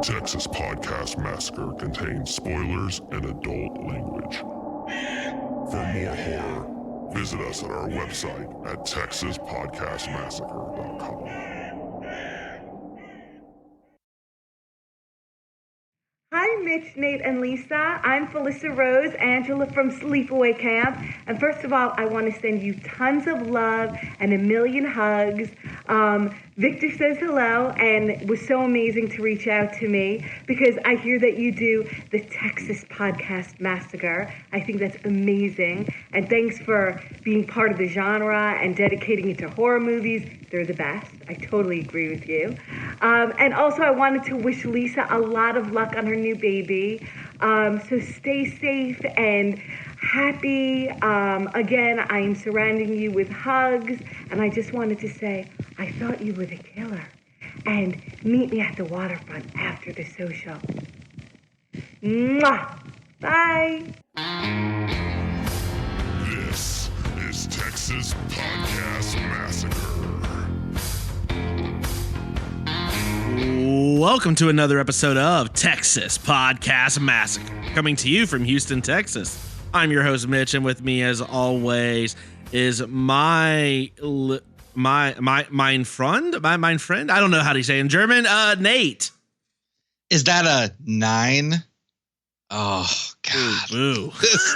Texas Podcast Massacre contains spoilers and adult language. For more horror, visit us at our website at texaspodcastmassacre.com. Hi, Mitch, Nate, and Lisa. I'm Felissa Rose, Angela from Sleepaway Camp. And first of all, I want to send you tons of love and a million hugs. Victor says hello and was so amazing to reach out to me because I hear that you do the Texas Podcast Massacre. I think that's amazing. And thanks for being part of the genre and dedicating it to horror movies. They're the best. I totally agree with you. And also I wanted to wish Lisa a lot of luck on her new baby. So stay safe and happy. Again, I am surrounding you with hugs. And I just wanted to say, I thought you were the killer. And meet me at the waterfront after the social. Mwah! Bye! This is Texas Podcast Massacre. Welcome to another episode of Texas Podcast Massacre, coming to you from Houston, Texas. I'm your host, Mitch, and with me, as always, is my friend. I don't know how to say in German. Nate. Is that a 9? Oh God! Ooh. This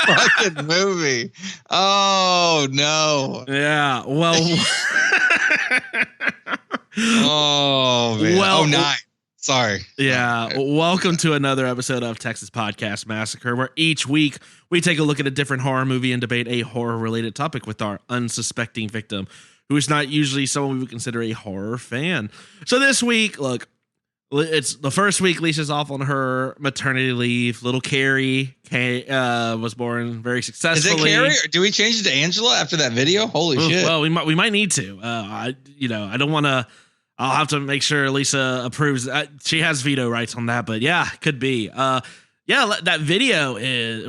fucking movie. Oh no! Yeah. Well. Oh man. Well, 9. Sorry. Yeah. Welcome to another episode of Texas Podcast Massacre, where each week we take a look at a different horror movie and debate a horror-related topic with our unsuspecting victim, who is not usually someone we would consider a horror fan. So this week, look, it's the first week Lisa's off on her maternity leave. Little Carrie was born very successfully. Is it Carrie, or do we change it to Angela after that video? Holy shit! Well, we might need to. I don't want to. I'll have to make sure Lisa approves. She has veto rights on that, but yeah, could be. That video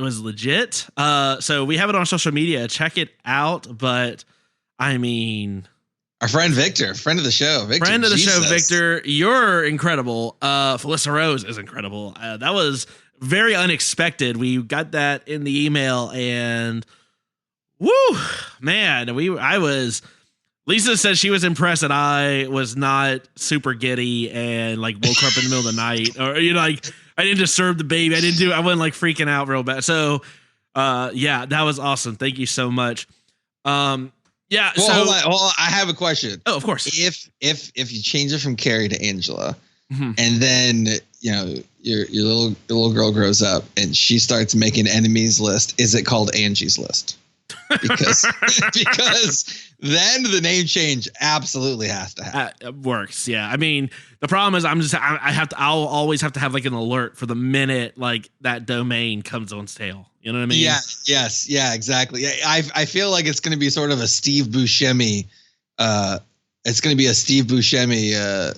was legit. So we have it on social media. Check it out. But I mean, our friend Victor, friend of the show, Victor, you're incredible. Felissa Rose is incredible. That was very unexpected. We got that in the email, and woo, man, Lisa said she was impressed that I was not super giddy and like woke her up in the middle of the night, or like I didn't disturb the baby. I wasn't like freaking out real bad. So, yeah, that was awesome. Thank you so much. Yeah. Well, so hold on. I have a question. Oh, of course. If you change it from Carrie to Angela, mm-hmm. and then your little girl grows up and she starts making enemies list, is it called Angie's List? Because then the name change absolutely has to happen. It works. Yeah. I mean, the problem is I'll always have to have like an alert for the minute like that domain comes on sale. You know what I mean? Yeah. Yes. Yeah, exactly. I feel like it's going to be sort of a Steve Buscemi. It's going to be a Steve Buscemi,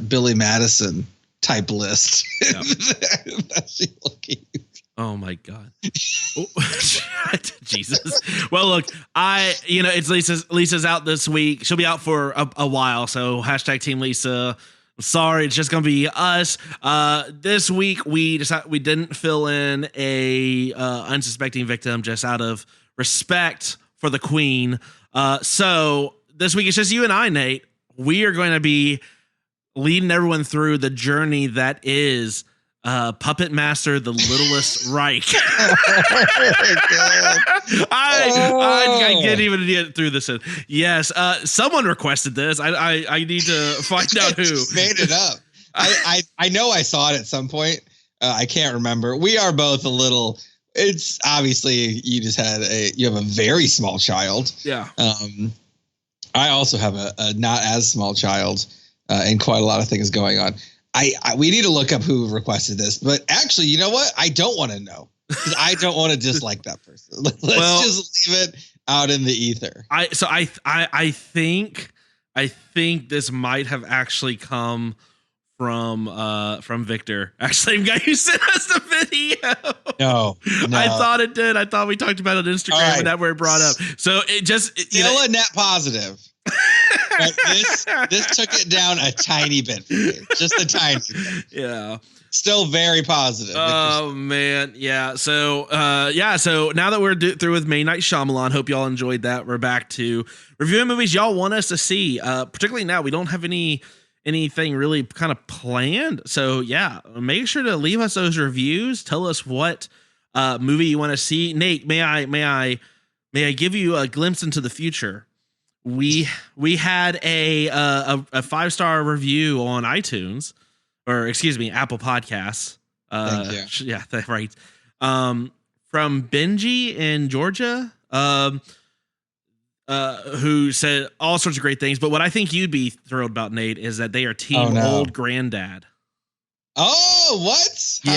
Billy Madison type list. Yep. Oh my God. Jesus. Well, look, it's Lisa's out this week. She'll be out for a while. So hashtag Team Lisa. I'm sorry. It's just going to be us. This week we didn't fill in a unsuspecting victim just out of respect for the queen. So this week it's just you and I, Nate. We are going to be leading everyone through the journey that is Puppet Master, the Littlest Reich. I can't even get through this. Yes, someone requested this. I need to find out who. Just made it up. I know I saw it at some point. I can't remember. We are both a little. It's obviously you have a very small child. Yeah. I also have a not as small child, and quite a lot of things going on. We need to look up who requested this, but actually, you know what? I don't want to know because I don't want to dislike that person. Let's just leave it out in the ether. I think this might have actually come from Victor, actually, the guy who sent us the video. No. I thought it did. I thought we talked about it on Instagram, and that where it brought up. So it just still a net positive. But this took it down a tiny bit for me. Just a tiny bit. Yeah. Still very positive. Oh man, yeah. So so now that we're through with May Night Shyamalan, hope y'all enjoyed that. We're back to reviewing movies y'all want us to see. Particularly now, we don't have anything really kind of planned. So yeah, make sure to leave us those reviews. Tell us what movie you want to see. Nate, may I give you a glimpse into the future? We had a 5-star review on iTunes. Or excuse me, Apple Podcasts. Thank you. Yeah, right. From Benji in Georgia, who said all sorts of great things. But what I think you'd be thrilled about, Nate, is that they are Team Old Granddad. Oh, what? How is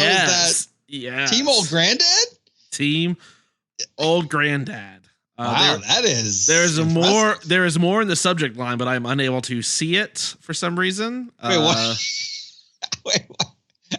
that? Yes. Team Old Granddad? Team Old Granddad. Wow, that is. There is more in the subject line, but I'm unable to see it for some reason. Wait, what? Wait, what?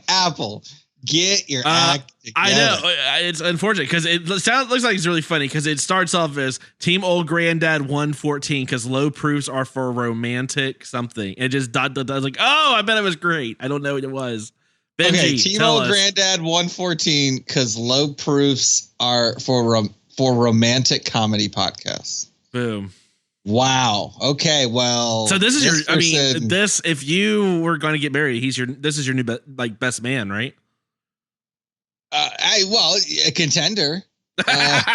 Apple, get your act together. I know it's unfortunate because it looks like it's really funny because it starts off as Team Old Granddad 114 because low proofs are for romantic something. It just dot. Like, oh, I bet it was great. I don't know what it was. Benji, okay, Team Old Granddad 114 because low proofs are for romantic comedy podcasts. Boom. Wow. Okay. Well, so this is this, if you were going to get married, this is your new best man, right? A contender. There's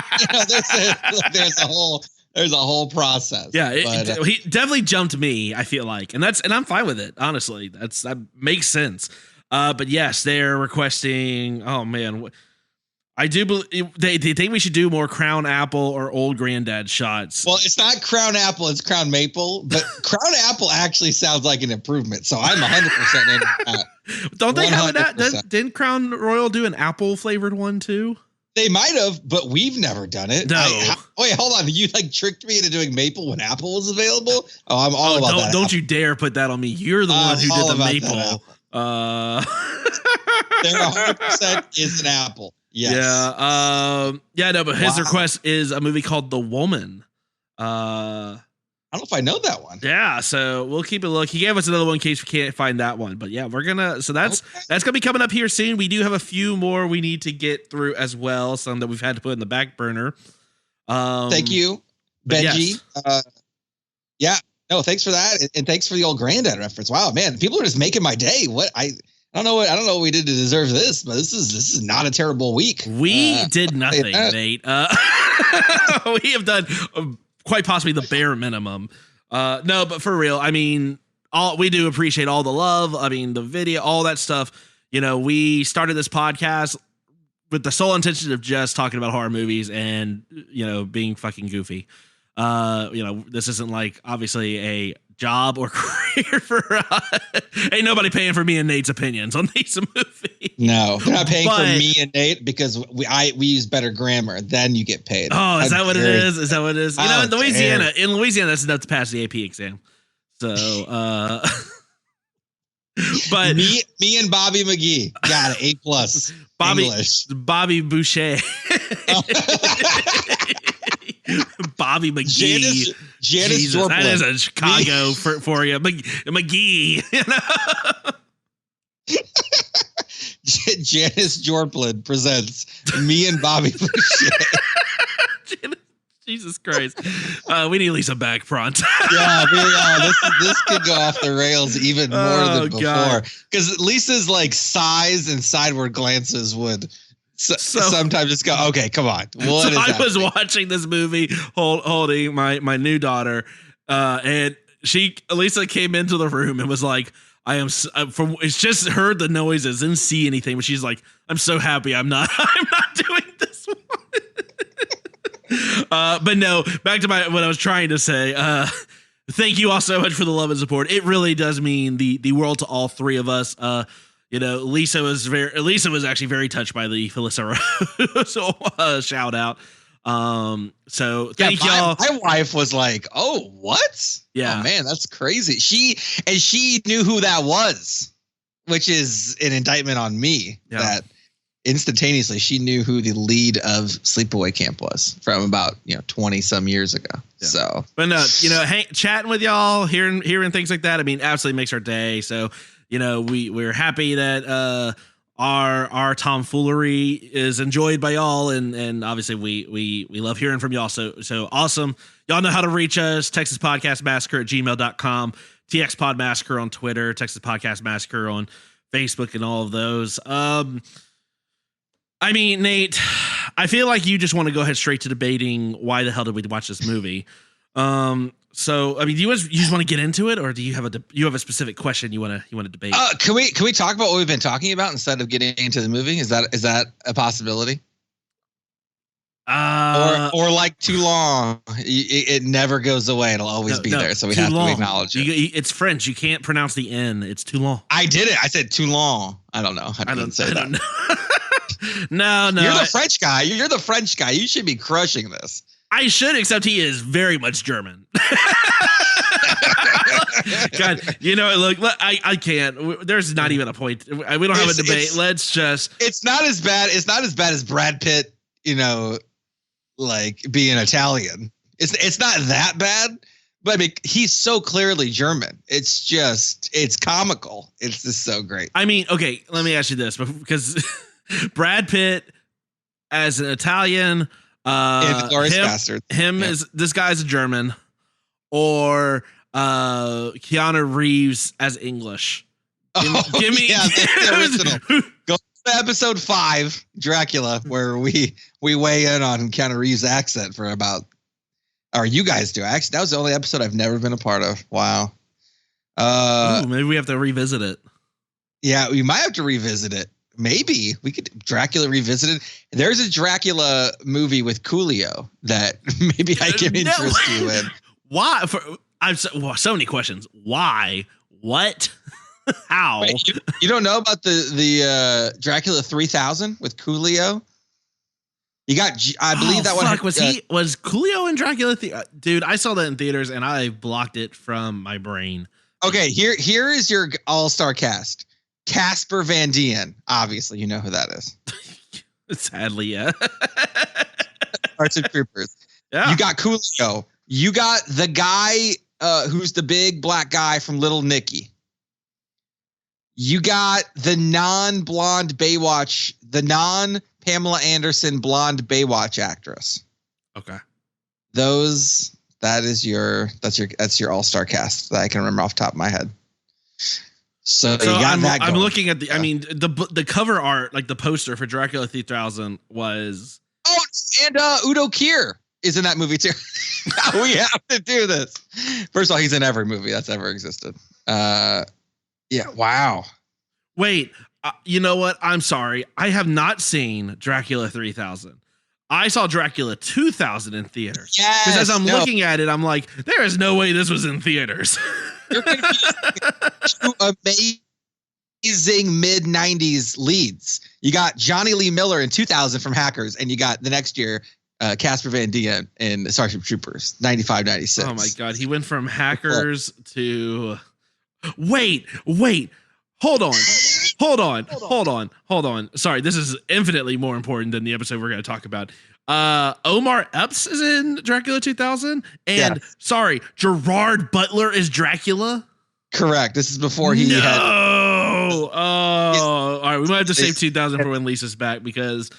a whole process. Yeah. He definitely jumped me, I feel like, and I'm fine with it. Honestly, that makes sense. But yes, they're requesting, oh man, I do believe they think we should do more Crown Apple or Old Granddad shots. Well, it's not Crown Apple, it's Crown Maple, but Crown Apple actually sounds like an improvement. So I'm 100% in that. Don't they have that? Didn't Crown Royal do an apple flavored one too? They might have, but we've never done it. No. Wait, hold on. You tricked me into doing maple when apple was available? Oh, I'm all about that. Don't you dare put that on me. You're the one who did the maple. There 100% is an apple. Yes. Yeah. No, but his request is a movie called The Woman. I don't know if I know that one. Yeah, so we'll keep a look. He gave us another one in case we can't find that one. But yeah, that's gonna be coming up here soon. We do have a few more we need to get through as well, some that we've had to put in the back burner. Thank you, Benji. Yes. No, thanks for that, and thanks for the Old Granddad reference. Wow, man, people are just making my day. I don't know what we did to deserve this, but this is not a terrible week. We did nothing, Nate. We have done quite possibly the bare minimum. No, but for real, I mean, we do appreciate all the love. I mean, the video, all that stuff. You know, we started this podcast with the sole intention of just talking about horror movies and, you know, being fucking goofy. You know, this isn't like obviously a job or career for us. Ain't nobody paying for me and Nate's opinions on these movies. No, they're not paying for me and Nate because we use better grammar. Then you get paid. Oh, is that what it is? Is that what it is? You know, in Louisiana, that's enough to pass the AP exam. So, but me and Bobby McGee got an A+. Bobby Boucher. Bobby McGee. Janice Jorplin. That is a Chicago for you. McGee. You know? Janice Jorplin presents me and Bobby Boucher. Jesus Christ. We need Lisa back front. Yeah, this could go off the rails even more than before. Because Lisa's like sighs and sideward glances would sometimes just go, okay, come on. I was watching this movie holding my new daughter, and Lisa came into the room and was like, it's just heard the noises, didn't see anything, but she's like, I'm so happy I'm not doing this one. But no, back to what I was trying to say. Thank you all so much for the love and support. It really does mean the world to all three of us. You know, Lisa was actually very touched by the Felissa Rose. So shout out. So thank y'all. My wife was like, "Oh, what? Yeah, oh, man, that's crazy." She knew who that was, which is an indictment on me that instantaneously she knew who the lead of Sleepaway Camp was from about 20 some years ago. Yeah. So, but no, chatting with y'all, hearing things like that, I mean, absolutely makes our day. So, we're happy that our tomfoolery is enjoyed by y'all, and obviously we love hearing from y'all. So awesome. Y'all know how to reach us. TexasPodcastMassacre@gmail.com, TXPodMassacre on Twitter, Texas Podcast Massacre on Facebook, and all of those. I mean, Nate, I feel like you just want to go ahead straight to debating why the hell did we watch this movie. So, I mean, do you just want to get into it, or do you have a specific question you want to debate? Can we talk about what we've been talking about instead of getting into the movie? Is that a possibility? Or like too long, it never goes away. It'll always be there. So we have to acknowledge it. It's French. You can't pronounce the N. It's too long. I did it. I said too long. I don't know. I don't know. No. You're the French guy. You're the French guy. You should be crushing this. I should, except he is very much German. God, look, I can't. There's not even a point. We don't have a debate. Let's just. It's not as bad. It's not as bad as Brad Pitt. Like being Italian. It's not that bad. But I mean, he's so clearly German. It's comical. It's just so great. I mean, okay, let me ask you this, because Brad Pitt as an Italian, this guy's a German, or Keanu Reeves as English. Give me the original. Go to episode 5, Dracula, where we weigh in on Keanu Reeves' accent for about. Or you guys do. Actually, that was the only episode I've never been a part of. Wow. Maybe we have to revisit it. Yeah, we might have to revisit it. Maybe we could Dracula revisited. There's a Dracula movie with Coolio that maybe I can interest you in. Why? I've so many questions. Why? What? How? Wait, you don't know about the Dracula 3000 with Coolio? You got, I believe that one. Was Coolio in Dracula? Dude, I saw that in theaters and I blocked it from my brain. Okay, here is your all-star cast. Casper Van Dien, obviously, you know who that is. Sadly, yeah. Starship Troopers. Yeah. You got Coolio. You got the guy who's the big black guy from Little Nicky. You got the non-blonde Baywatch, the non-Pamela Anderson blonde Baywatch actress. Okay. That's your all-star cast that I can remember off the top of my head. So you got that going. I'm looking at I mean, the cover art, like the poster for Dracula 3000 was. Oh, and Udo Kier is in that movie too. We have to do this. First of all, he's in every movie that's ever existed. Yeah. Wow. Wait, you know what? I'm sorry. I have not seen Dracula 3000. I saw Dracula 2000 in theaters. Yes. Because as I'm looking at it, I'm like, there is no way this was in theaters. You're confusing two amazing mid-90s leads. You got Johnny Lee Miller in 2000 from Hackers, and you got the next year Casper Van Dien in Starship Troopers, 95, 96. Oh my God. He went from Hackers to... Wait. Hold on. Sorry, this is infinitely more important than the episode we're going to talk about. Omar Epps is in Dracula 2000, and sorry, Gerard Butler is Dracula. Correct. This is before he had. Oh, all right. We might have to save 2000 for when Lisa's back, because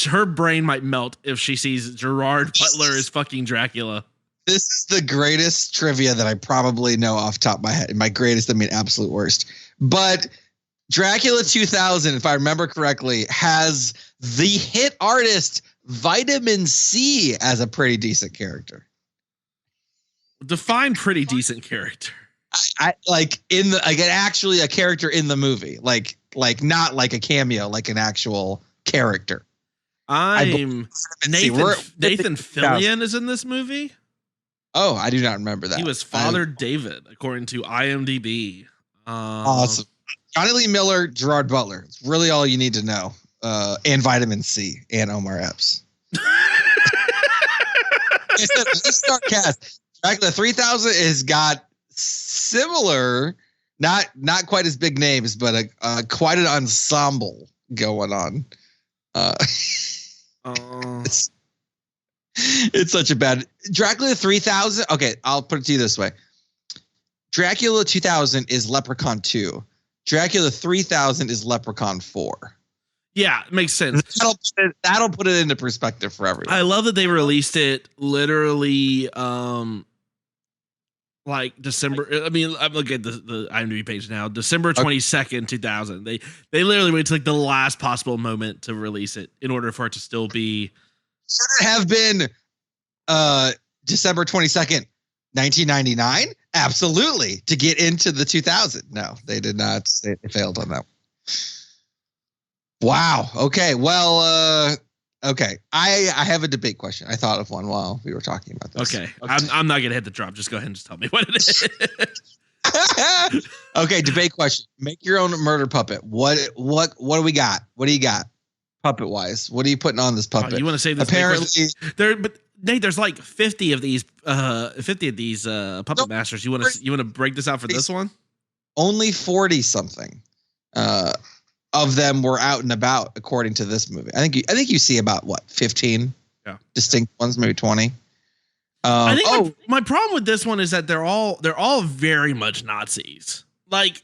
her brain might melt if she sees Gerard Butler as fucking Dracula. This is the greatest trivia that I probably know off the top of my head. My greatest, I mean, absolute worst. But Dracula 2000, if I remember correctly, has the hit artist Vitamin C as a pretty decent character. Define pretty decent character. I like actually a character in the movie, like not like a cameo, like an actual character. Nathan Fillion is in this movie. Oh, I do not remember that. He was Father David, according to IMDb. Awesome. Johnny Lee Miller, Gerard Butler. It's really all you need to know. And Vitamin C and Omar Epps. Let's start cast. Dracula 3000 has got similar, not quite as big names, but quite an ensemble going on. It's such a bad Dracula 3000. Okay, I'll put it to you this way. Dracula 2000 is Leprechaun 2. Dracula 3000 is Leprechaun 4. Yeah, it makes sense. That'll put it into perspective for everyone. I love that they released it literally like December. I mean, I'm looking at the IMDb page now. December 22nd, 2000. They literally waited to like the last possible moment to release it in order for it to still be. Should it have been December 22nd, 1999? Absolutely. To get into the 2000. No, they did not. They failed on that one. Wow. Okay. Well, okay. I have a debate question. I thought of one while we were talking about this. Okay. I'm not going to hit the drop. Just go ahead and just tell me what it is. Okay. Debate question. Make your own murder puppet. What do we got? What do you got? Puppet wise. What are you putting on this puppet? You want to save this? Apparently but Nate, there's like 50 of these puppet masters. You want to break this out for this one? Only 40 something. Of them were out and about, according to this movie. I think you see about 15 distinct ones, maybe 20. I think my problem with this one is that they're all very much Nazis. Like,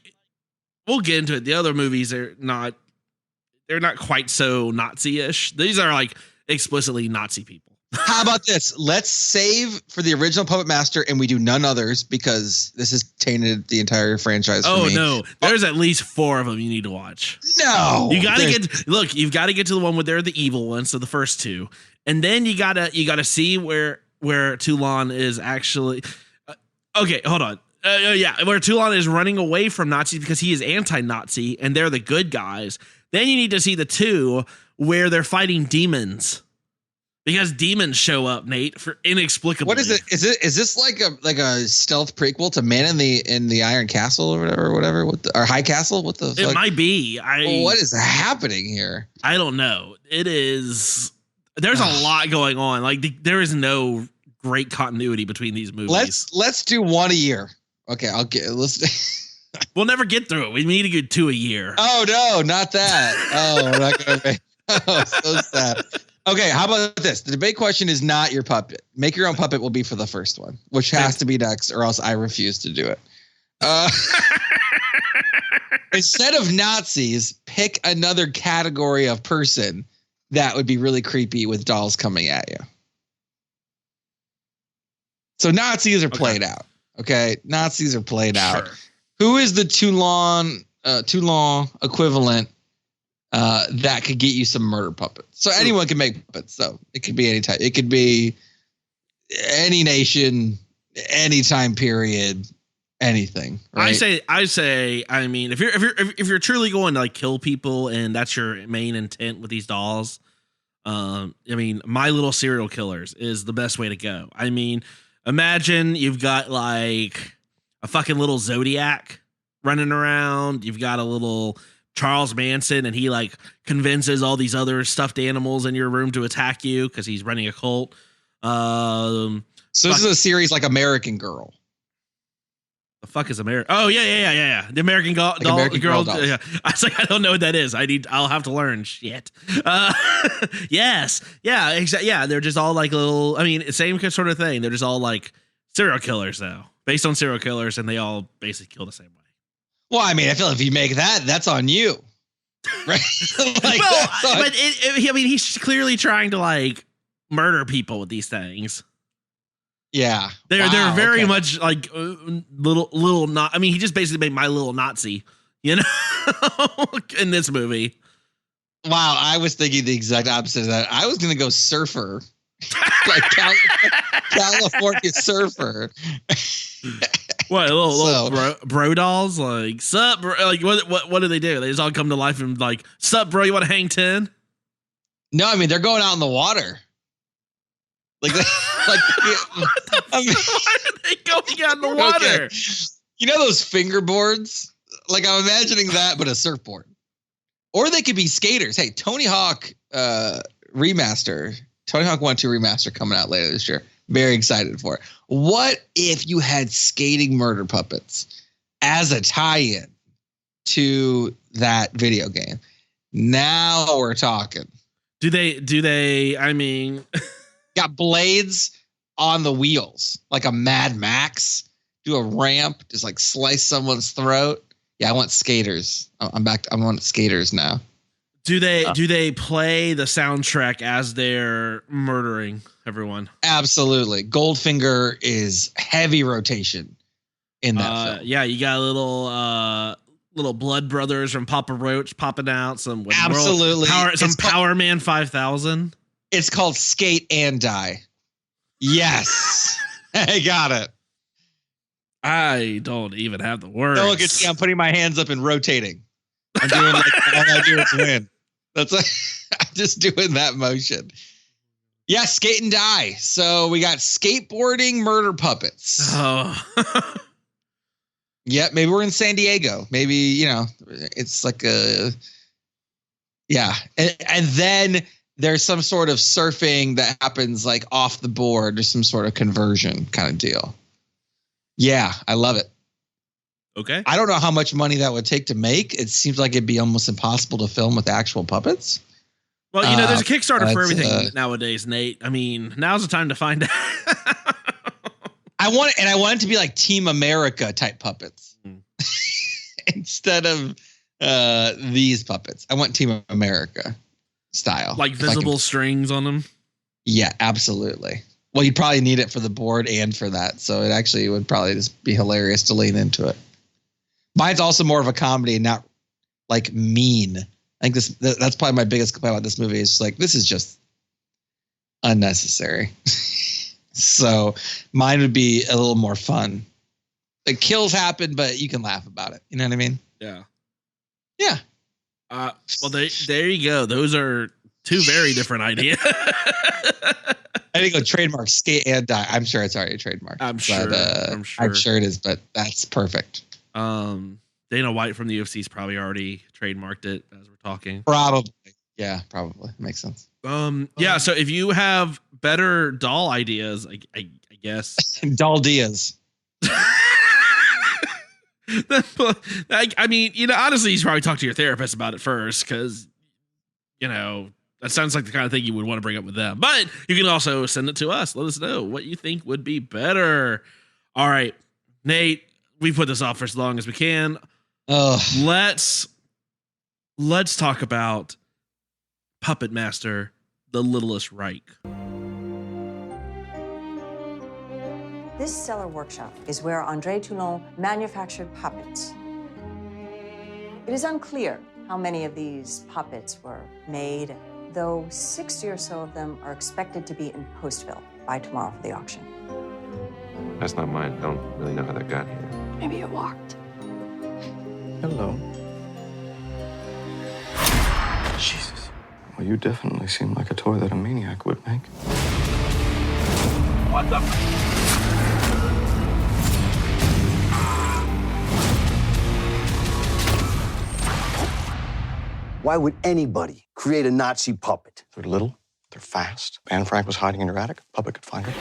we'll get into it. The other movies they're not quite so Nazi-ish. These are like explicitly Nazi people. How about this? Let's save for the original Puppet Master and we do none others because this has tainted the entire franchise for me. No. There's at least 4 of them you need to watch. No. You got to you've got to get to the one where they're the evil ones, so the first 2. And then you got to see where Toulon is actually okay, hold on. Where Toulon is running away from Nazis because he is anti-Nazi and they're the good guys. Then you need to see the 2 where they're fighting demons. Because demons show up, Nate, for inexplicably. What is it? Is this like a stealth prequel to Man in the Iron Castle or whatever? Or High Castle? What the fuck? It might be. What is happening here? I don't know. It is. There's a lot going on. Like there is no great continuity between these movies. Let's do one a year. Okay, let's. We'll never get through it. We need to get 2 a year. Oh no, not that. Oh, we're not gonna make. Oh, so sad. Okay, how about this? The debate question is not your puppet. Make your own puppet will be for the first one, which has to be next, or else I refuse to do it. Instead of Nazis, pick another category of person that would be really creepy with dolls coming at you. So Nazis are played out. Okay, Nazis are played out. Who is the Toulon equivalent? That could get you some murder puppets. So anyone can make puppets. So it could be any type. It could be any nation, any time period, anything. Right? I say. I mean, if you're truly going to like kill people and that's your main intent with these dolls, I mean, My Little Serial Killers is the best way to go. I mean, imagine you've got like a fucking little Zodiac running around. You've got a little Charles Manson, and he like convinces all these other stuffed animals in your room to attack you because he's running a cult. So this is a series like American Girl. The fuck is American? Oh yeah. The American Girl. Yeah. I was like, I don't know what that is. I'll have to learn. Shit. Yes. Yeah. Exactly. Yeah. They're just all like little. I mean, same sort of thing. They're just all like serial killers though, based on serial killers, and they all basically kill the same way. Well, I mean, I feel if you make that's on you, right? Like, but I mean, he's clearly trying to like murder people with these things. Yeah, they're very much like little not. I mean, he just basically made My Little Nazi, you know, in this movie. Wow, I was thinking the exact opposite of that. I was gonna go surfer, like California surfer. What little bro dolls? Like sup, bro? Like what do they do? They just all come to life and like sup, bro? You want to hang 10? No, I mean they're going out in the water. Like why are they going out in the water? Okay. You know those fingerboards? Like I'm imagining that, but a surfboard. Or they could be skaters. Hey, Tony Hawk remaster. Tony Hawk 1-2 remaster coming out later this year. Very excited for it. What if you had skating murder puppets as a tie-in to that video game? Now we're talking. Do they, I mean, got blades on the wheels, like a Mad Max. Do a ramp, just like slice someone's throat. Yeah, I want skaters. I'm back. I want skaters now. Do they play the soundtrack as they're murdering everyone? Absolutely. Goldfinger is heavy rotation in that film. Yeah, you got little blood brothers from Papa Roach popping out. Some Power Man 5000. It's called Skate and Die. Yes, I got it. I don't even have the words. Don't look at me. I'm putting my hands up and rotating. I'm doing like all I do is win. That's like I'm just doing that motion. Yeah, Skate and Die. So we got skateboarding murder puppets. Oh. Yeah, maybe we're in San Diego. Maybe, it's like yeah. And then there's some sort of surfing that happens like off the board or some sort of conversion kind of deal. Yeah, I love it. Okay. I don't know how much money that would take to make. It seems like it'd be almost impossible to film with actual puppets. Well, there's a Kickstarter for everything nowadays, Nate. I mean, now's the time to find out. I want it to be like Team America type puppets instead of these puppets. I want Team America style, like visible strings on them. Yeah, absolutely. Well, you'd probably need it for the board and for that, so it actually would probably just be hilarious to lean into it. Mine's also more of a comedy and not like mean. I think that's probably my biggest complaint about this movie. Is like, this is just unnecessary. So mine would be a little more fun. The kills happen, but you can laugh about it. You know what I mean? Yeah. Yeah. Well, there you go. Those are two very different ideas. I think go trademark Skate and Die. I'm sure it's already trademarked. I'm sure it is, but that's perfect. Dana White from the UFC's probably already trademarked it as we're talking. Probably. Yeah, probably. Makes sense. Yeah, so if you have better doll ideas, I guess. Doll Diaz. I mean, honestly, you should probably talk to your therapist about it first, because, that sounds like the kind of thing you would want to bring up with them. But you can also send it to us. Let us know what you think would be better. All right, Nate, we put this off for as long as we can. Let's talk about Puppet Master, the Littlest Reich. This cellar workshop is where André Toulon manufactured puppets. It is unclear how many of these puppets were made, though 60 or so of them are expected to be in Postville by tomorrow for the auction. That's not mine. I don't really know how that got here. Maybe it walked. Hello. Jesus. Well, you definitely seem like a toy that a maniac would make. What the? Why would anybody create a Nazi puppet? They're little, they're fast. Anne Frank was hiding in your attic. Puppet could find her.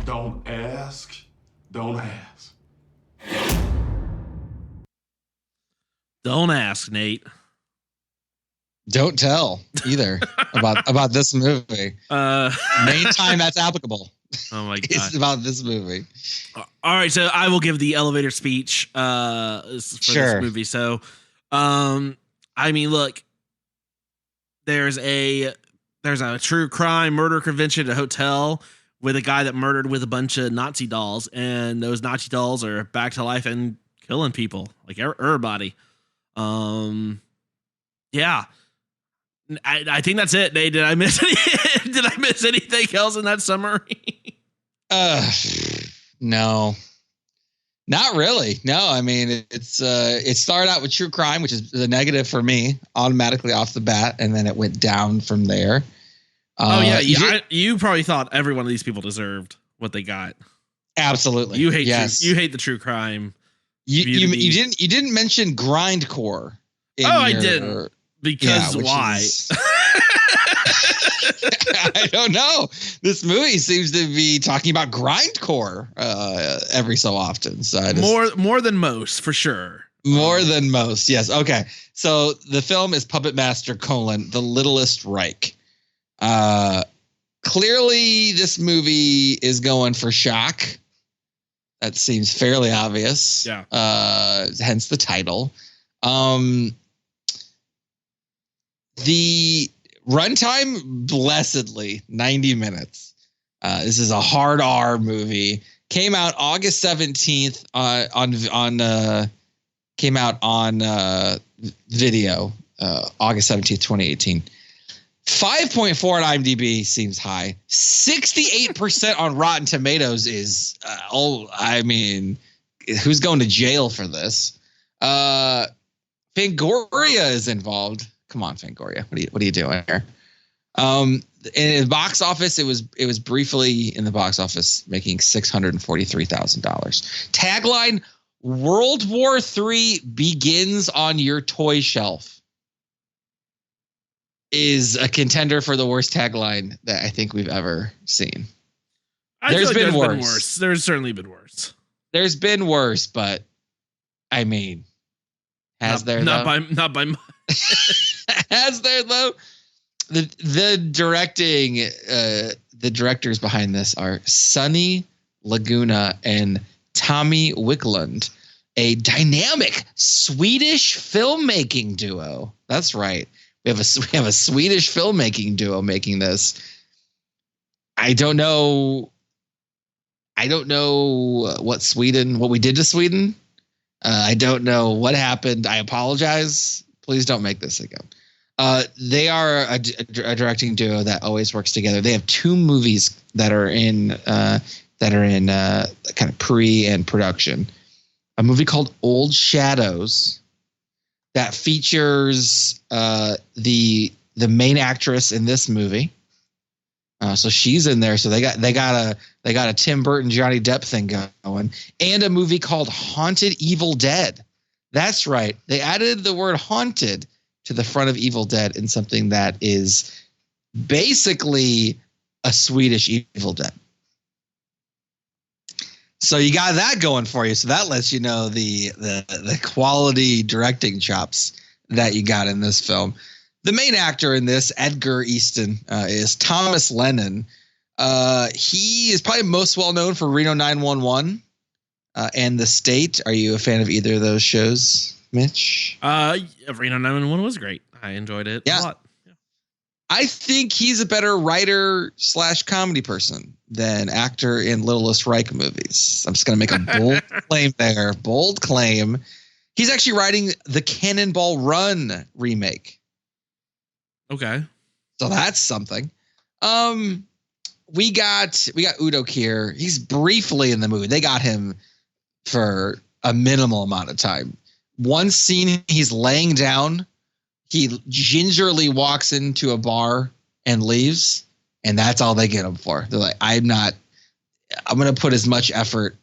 Don't ask. Don't ask. Don't ask, Nate. Don't tell either about this movie. Main time that's applicable. Oh my god! It's about this movie. All right, so I will give the elevator speech for this movie. So, I mean, look, there's a true crime murder convention at a hotel with a guy that murdered with a bunch of Nazi dolls, and those Nazi dolls are back to life and killing people, like everybody. Yeah, I think that's it. Nate, did I miss anything else in that summary? No, not really. No, I mean, it started out with true crime, which is the negative for me automatically off the bat. And then it went down from there. You probably thought every one of these people deserved what they got. Absolutely. You hate the true crime. You didn't mention grindcore. I didn't. Because why? I don't know. This movie seems to be talking about grindcore every so often. So more than most, for sure. More than most, yes. Okay, so the film is Puppet Master: The Littlest Reich. Clearly, this movie is going for shock. That seems fairly obvious. Yeah. Hence the title. The runtime, blessedly, 90 minutes. This is a hard R movie. Came out August 17th came out on video, August 17th, 2018. 5.4 on IMDb seems high. 68% on Rotten Tomatoes is, who's going to jail for this? Fangoria is involved. Come on, Fangoria. What are you doing here? In the box office, it was briefly in the box office making $643,000. Tagline: World War III begins on your toy shelf is a contender for the worst tagline that I think we've ever seen. There's been worse. There's certainly been worse. There's been worse, but I mean, not by much. Has there though? The directors behind this are Sonny Laguna and Tommy Wicklund, a dynamic Swedish filmmaking duo. That's right. We have a Swedish filmmaking duo making this. I don't know what we did to Sweden. I don't know what happened. I apologize. Please don't make this again. They are a directing duo that always works together. They have two movies that are in kind of pre and production. A movie called Old Shadows that features the main actress in this movie. So she's in there. So they got a Tim Burton, Johnny Depp thing going, and a movie called Haunted Evil Dead. That's right. They added the word haunted to the front of Evil Dead in something that is basically a Swedish Evil Dead. So you got that going for you. So that lets you know the quality directing chops that you got in this film. The main actor in this, Edgar Easton, is Thomas Lennon. He is probably most well known for Reno 911 and The State. Are you a fan of either of those shows, Mitch? Reno 911 was great. I enjoyed it a lot. Yeah. I think he's a better writer / comedy person than actor in Littlest Reich movies. I'm just going to make a bold claim there. Bold claim. He's actually writing the Cannonball Run remake. Okay. So that's something. We got Udo Kier. He's briefly in the movie. They got him for a minimal amount of time. One scene, he's laying down. He gingerly walks into a bar and leaves, and that's all they get him for. They're like, I'm going to put as much effort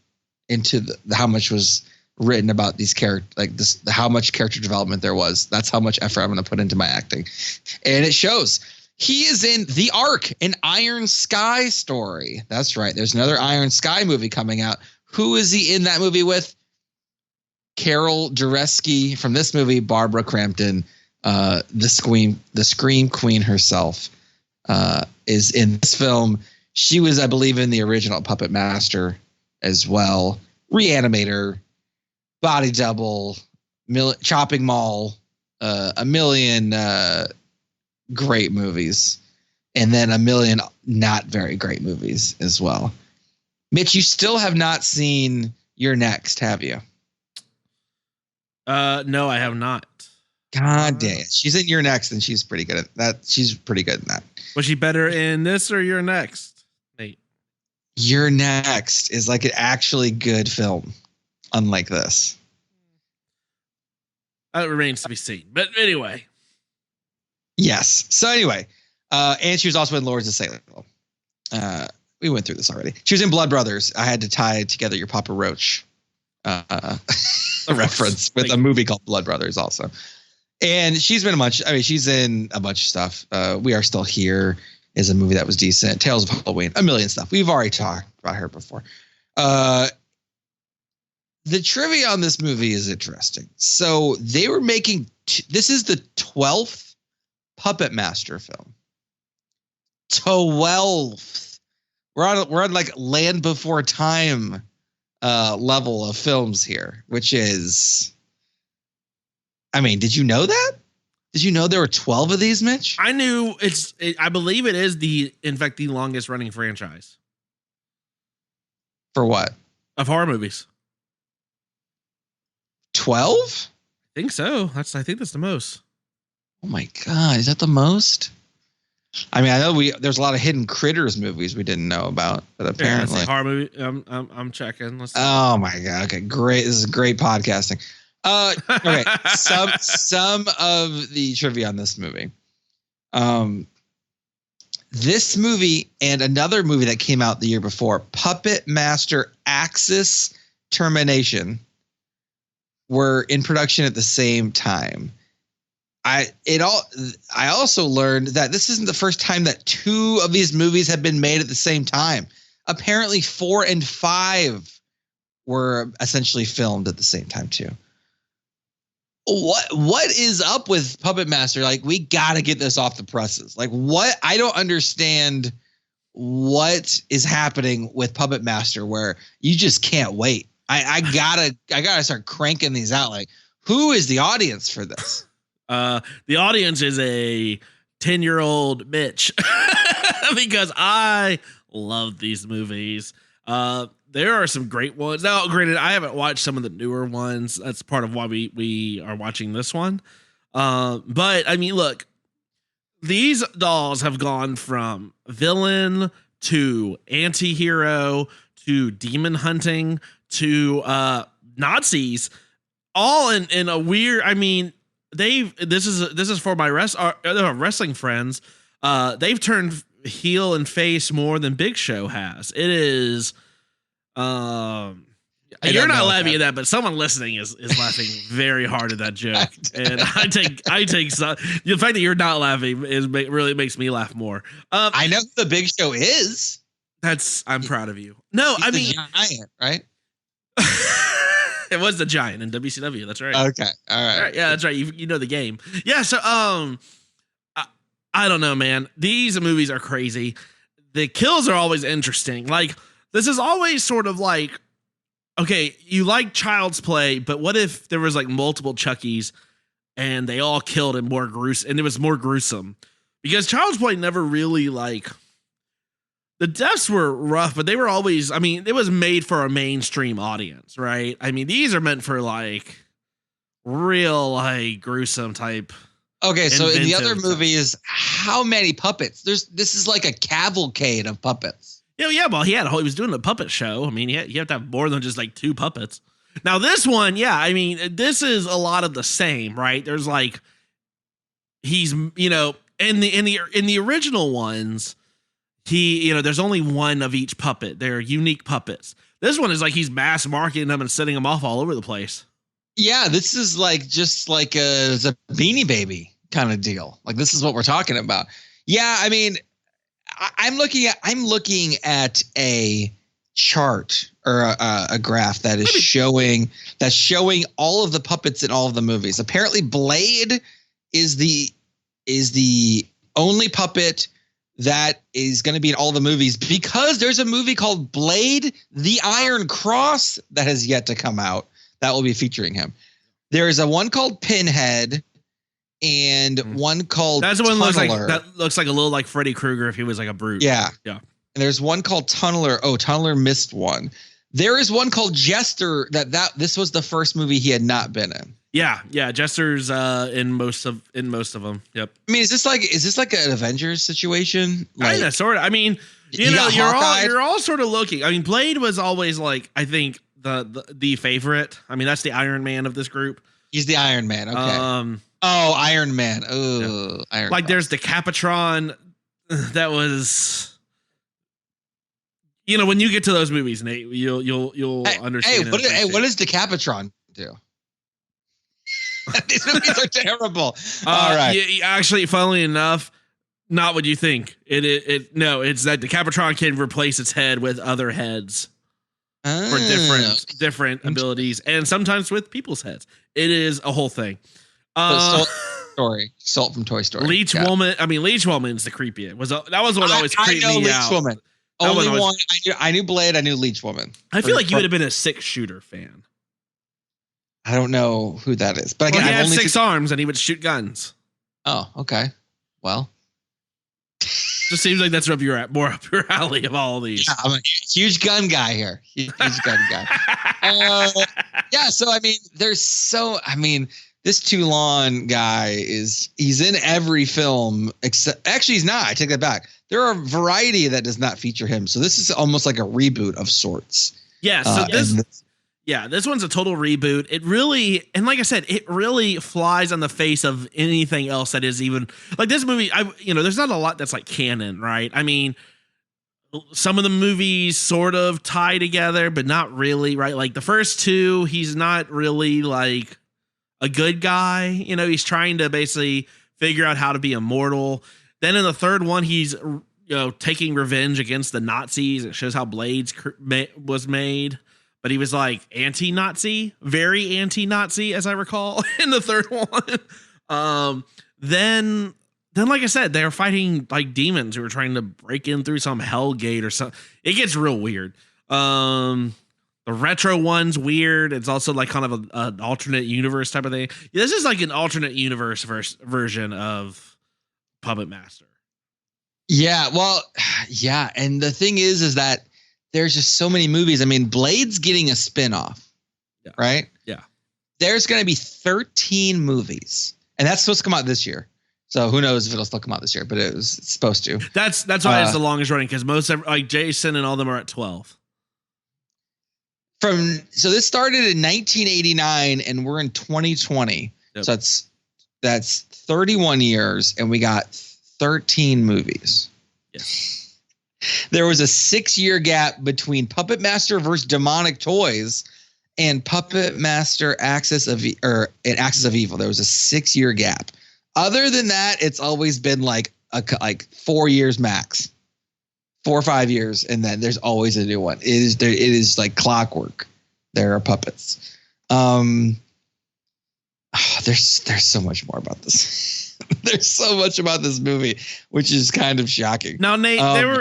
into how much was written about these characters, like this, how much character development there was. That's how much effort I'm going to put into my acting. And it shows. He is in The Ark, an Iron Sky story. That's right. There's another Iron Sky movie coming out. Who is he in that movie with? Carol Dureski from this movie, Barbara Crampton, the Scream Queen herself, is in this film. She was, I believe, in the original Puppet Master as well. Reanimator, Body Double, Chopping Mall, a million great movies, and then a million not very great movies as well. Mitch, you still have not seen You're Next, have you? No, I have not. God damn it. She's in You're Next, and she's pretty good at that. She's pretty good in that. Was she better in this or You're Next, Nate? You're Next is like an actually good film, unlike this. That remains to be seen. But anyway. Yes. So anyway, and she was also in Lords of Salem. We went through this already. She was in Blood Brothers. I had to tie together your Papa Roach a reference with a movie called Blood Brothers also. And she's been she's in a bunch of stuff. We Are Still Here is a movie that was decent. Tales of Halloween, a million stuff. We've already talked about her before. The trivia on this movie is interesting. So they were making, this is the 12th Puppet Master film. 12th. We're on like Land Before Time level of films here, which is, I mean, did you know that? Did you know there were 12 of these, Mitch? I knew I believe it is in fact, the longest running franchise. For what? Of horror movies. 12? I think so. I think that's the most. Oh my God. Is that the most? I mean, I know there's a lot of Hidden Critters movies we didn't know about, but apparently horror movie. I'm checking. Let's see. Oh my God. Okay, great. This is great podcasting. Okay. Some of the trivia on this movie. This movie and another movie that came out the year before, Puppet Master Axis Termination, were in production at the same time. I also learned that this isn't the first time that two of these movies have been made at the same time. Apparently 4 and 5 were essentially filmed at the same time too. What is up with Puppet Master? Like, we got to get this off the presses. Like, what? I don't understand what is happening with Puppet Master where you just can't wait. I gotta start cranking these out. Like, who is the audience for this? The audience is a 10-year-old Mitch because I love these movies. There are some great ones. Now, granted, I haven't watched some of the newer ones. That's part of why we are watching this one. But I mean, look, these dolls have gone from villain to anti-hero to demon hunting to Nazis, all in a weird. I mean, this is for my wrestling friends. They've turned heel and face more than Big Show has. It is. You're not laughing at that, but someone listening is laughing very hard at that joke, and I take some. The fact that you're not laughing really makes me laugh more. I know who the Big Show is. I'm proud of you. No, I mean, Giant, right? It was the Giant in WCW. That's right. Okay, all right. Yeah, that's right. You know the game. Yeah. So I don't know, man. These movies are crazy. The kills are always interesting. Like, this is always sort of like, okay, you like Child's Play, but what if there was like multiple Chuckies and they all killed and more gruesome, and it was more gruesome? Because Child's Play never really, like, the deaths were rough, but they were always, I mean, it was made for a mainstream audience, right? I mean, these are meant for like real, like, gruesome type. Okay, so in the other movie is how many puppets? This is like a cavalcade of puppets. Yeah, well, he was doing a puppet show. I mean, you have to have more than just like 2 puppets. Now, this one, yeah, I mean, this is a lot of the same, right? There's like, he's, you know, in the original ones, there's only one of each puppet. They're unique puppets. This one is like he's mass marketing them and setting them off all over the place. Yeah, this is like just like a Beanie Baby kind of deal. Like, this is what we're talking about. Yeah, I mean, I'm looking at a chart or a graph that is showing all of the puppets in all of the movies. Apparently, Blade is the only puppet that is going to be in all the movies, because there's a movie called Blade: The Iron Cross that has yet to come out that will be featuring him. There is a one called Pinhead and one called That's the one Tunneler. that looks like a little like Freddy Krueger if he was like a brute. Yeah. And there's one called Tunneler. Oh, Tunneler missed one. There is one called Jester this was the first movie he had not been in. Yeah. Jester's in most of them. Yep. I mean, is this like an Avengers situation? Like, kind of, sort of. I mean, you're all sort of looking. I mean, Blade was always like, I think the favorite. I mean, that's the Iron Man of this group. He's the Iron Man. Okay. Iron Man. Oh, yeah. Iron. Like, there's the Capatron. That was, when you get to those movies, Nate, you'll understand. What does the Capatron do? These movies are terrible. All right. Actually, funnily enough, not what you think. No, it's that the Capitron can replace its head with other heads for different abilities, and sometimes with people's heads. It is a whole thing. Salt from Toy Story. Leech Woman. I mean, Leech Woman's the creepiest. That was what always creeped me Leech out. Woman. Only one. I knew Blade. I knew Leech Woman. I feel like you would have been a 6-shooter fan. I don't know who that is, but again, he had 6 arms and he would shoot guns. Oh, okay. Well, just seems like that's more up your alley of all these. Yeah, I'm a huge gun guy here. Huge gun guy. Yeah. So this Toulon guy he's in every film except actually he's not. I take that back. There are a variety that does not feature him. So this is almost like a reboot of sorts. Yeah. So this one's a total reboot. It really, and like I said, it really flies on the face of anything else that is even like this movie. There's not a lot that's like canon, right? I mean, some of the movies sort of tie together, but not really, right? Like the first 2, he's not really like a good guy. He's trying to basically figure out how to be immortal. Then in the third one, he's taking revenge against the Nazis. It shows how Blades was made. But he was like anti-Nazi, very anti-Nazi, as I recall, in the third one. Then, like I said, they're fighting like demons who are trying to break in through some hell gate or something. It gets real weird. The retro one's weird. It's also like kind of an alternate universe type of thing. This is like an alternate universe version of Puppet Master. Yeah, well, yeah. And the thing is that there's just so many movies. I mean, Blade's getting a spinoff, right? Yeah. There's going to be 13 movies, and that's supposed to come out this year. So who knows if it'll still come out this year, but it's supposed to. That's why it's the longest running, because most like Jason and all them are at 12. So this started in 1989, and we're in 2020. Yep. So that's 31 years, and we got 13 movies. Yes. There was a 6-year gap between Puppet Master versus Demonic Toys and Puppet Master Axis of Evil. There was a 6-year gap. Other than that, it's always been like 4 years max, 4 or 5 years, and then there's always a new one. It is like clockwork. There are puppets. There's so much more about this. There's so much about this movie, which is kind of shocking. Now, Nate,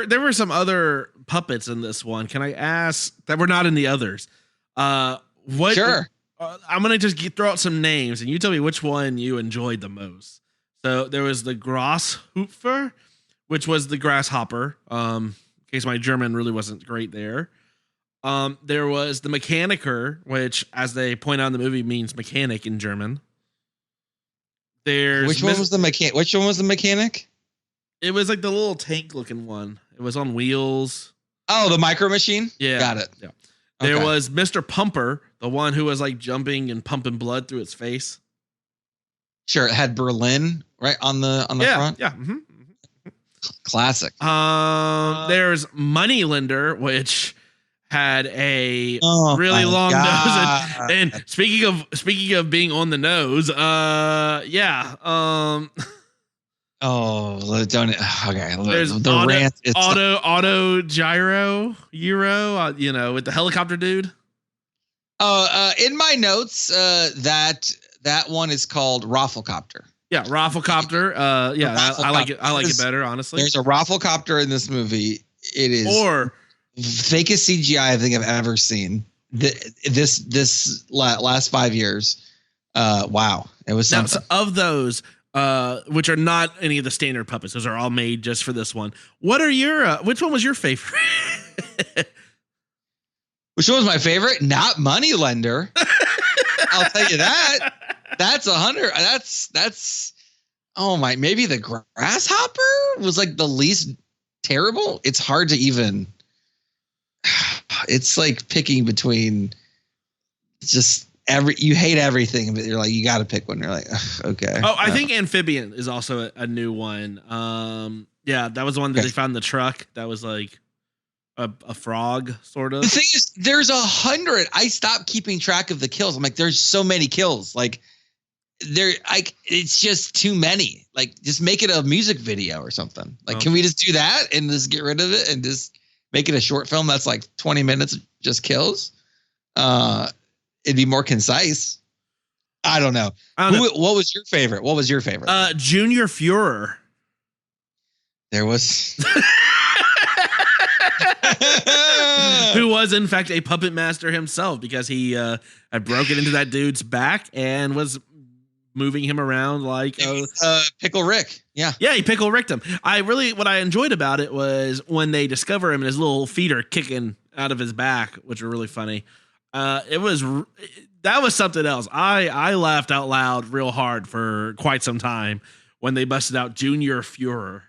there were some other puppets in this one. Can I ask that were not in the others? What? Sure. I'm gonna just throw out some names, and you tell me which one you enjoyed the most. So there was the Grasshopper, which was the grasshopper. In case my German really wasn't great there. There was the Mechaniker, which, as they point out in the movie, means mechanic in German. Which one was the mechanic? It was like the little tank looking one. It was on wheels. Oh, the Micro Machine? Yeah. Got it. Yeah. There was Mr. Pumper, the one who was like jumping and pumping blood through its face. Sure. It had Berlin right on the front. Yeah. Mm-hmm. Classic. There's Moneylender, which had a really long nose. And speaking of being on the nose, yeah. Don't. Okay. There's the rant. Auto Gyro Euro. With the helicopter dude. In my notes, that one is called Roflcopter. Yeah, Roflcopter. I like it. I like it better, honestly. There's a Roflcopter in this movie. It is fakest CGI I think I've ever seen. This last 5 years. Wow, it was something. Now, of those, which are not any of the standard puppets, those are all made just for this one. What are your? Which one was your favorite? Which one was my favorite? Not Moneylender. I'll tell you that. That's 100. That's. Oh my! Maybe the Grasshopper was like the least terrible. It's hard to even. It's like picking between just you hate everything, but you're like, you got to pick one. You're like, okay. Oh, I think Amphibian is also a new one. Yeah, that was the one that they found in the truck. That was like a frog, sort of. The thing is, there's 100. I stopped keeping track of the kills. I'm like, there's so many kills. Like, they're like, it's just too many. Like, just make it a music video or something. Like, can we just do that and just get rid of it and just make it a short film that's like 20 minutes, just kills? It'd be more concise. I don't know. What was your favorite? What was your favorite? Junior Führer. There was. Who was in fact a puppet master himself, because he had broken into that dude's back and was moving him around like Pickle Rick. Yeah, he Pickle Ricked him. What I enjoyed about it was when they discover him and his little feet are kicking out of his back, which were really funny. That was something else. I laughed out loud real hard for quite some time when they busted out Junior Führer.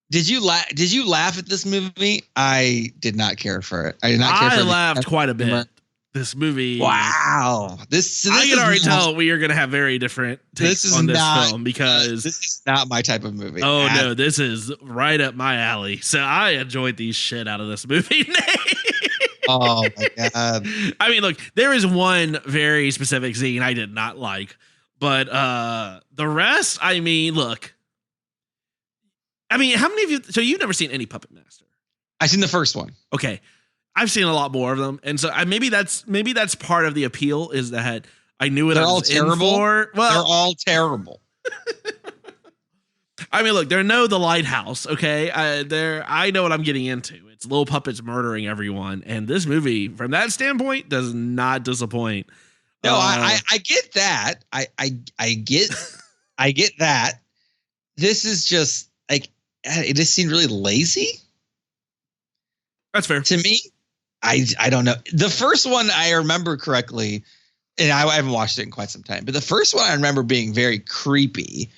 Did you laugh at this movie? I did not care for it. I did not care for it. I laughed quite a bit. This movie. Wow. I can already tell we are going to have very different takes on this film, because this is not my type of movie. Oh, no, this is right up my alley. So I enjoyed the shit out of this movie. Oh, my God. I mean, look, there is one very specific scene I did not like, but the rest, I mean, look. I mean, how many of you? So you've never seen any Puppet Master? I've seen the first one. Okay, I've seen a lot more of them, and so maybe that's part of the appeal, is that I knew what I was in for. Well, they're all terrible. I mean, look, they're The Lighthouse. Okay, I know what I'm getting into. It's little puppets murdering everyone, and this movie, from that standpoint, does not disappoint. No, I get that. I get that. This is just like, it just seemed really lazy. That's fair to me. I don't know. The first one I remember correctly, and I haven't watched it in quite some time, but the first one I remember being very creepy,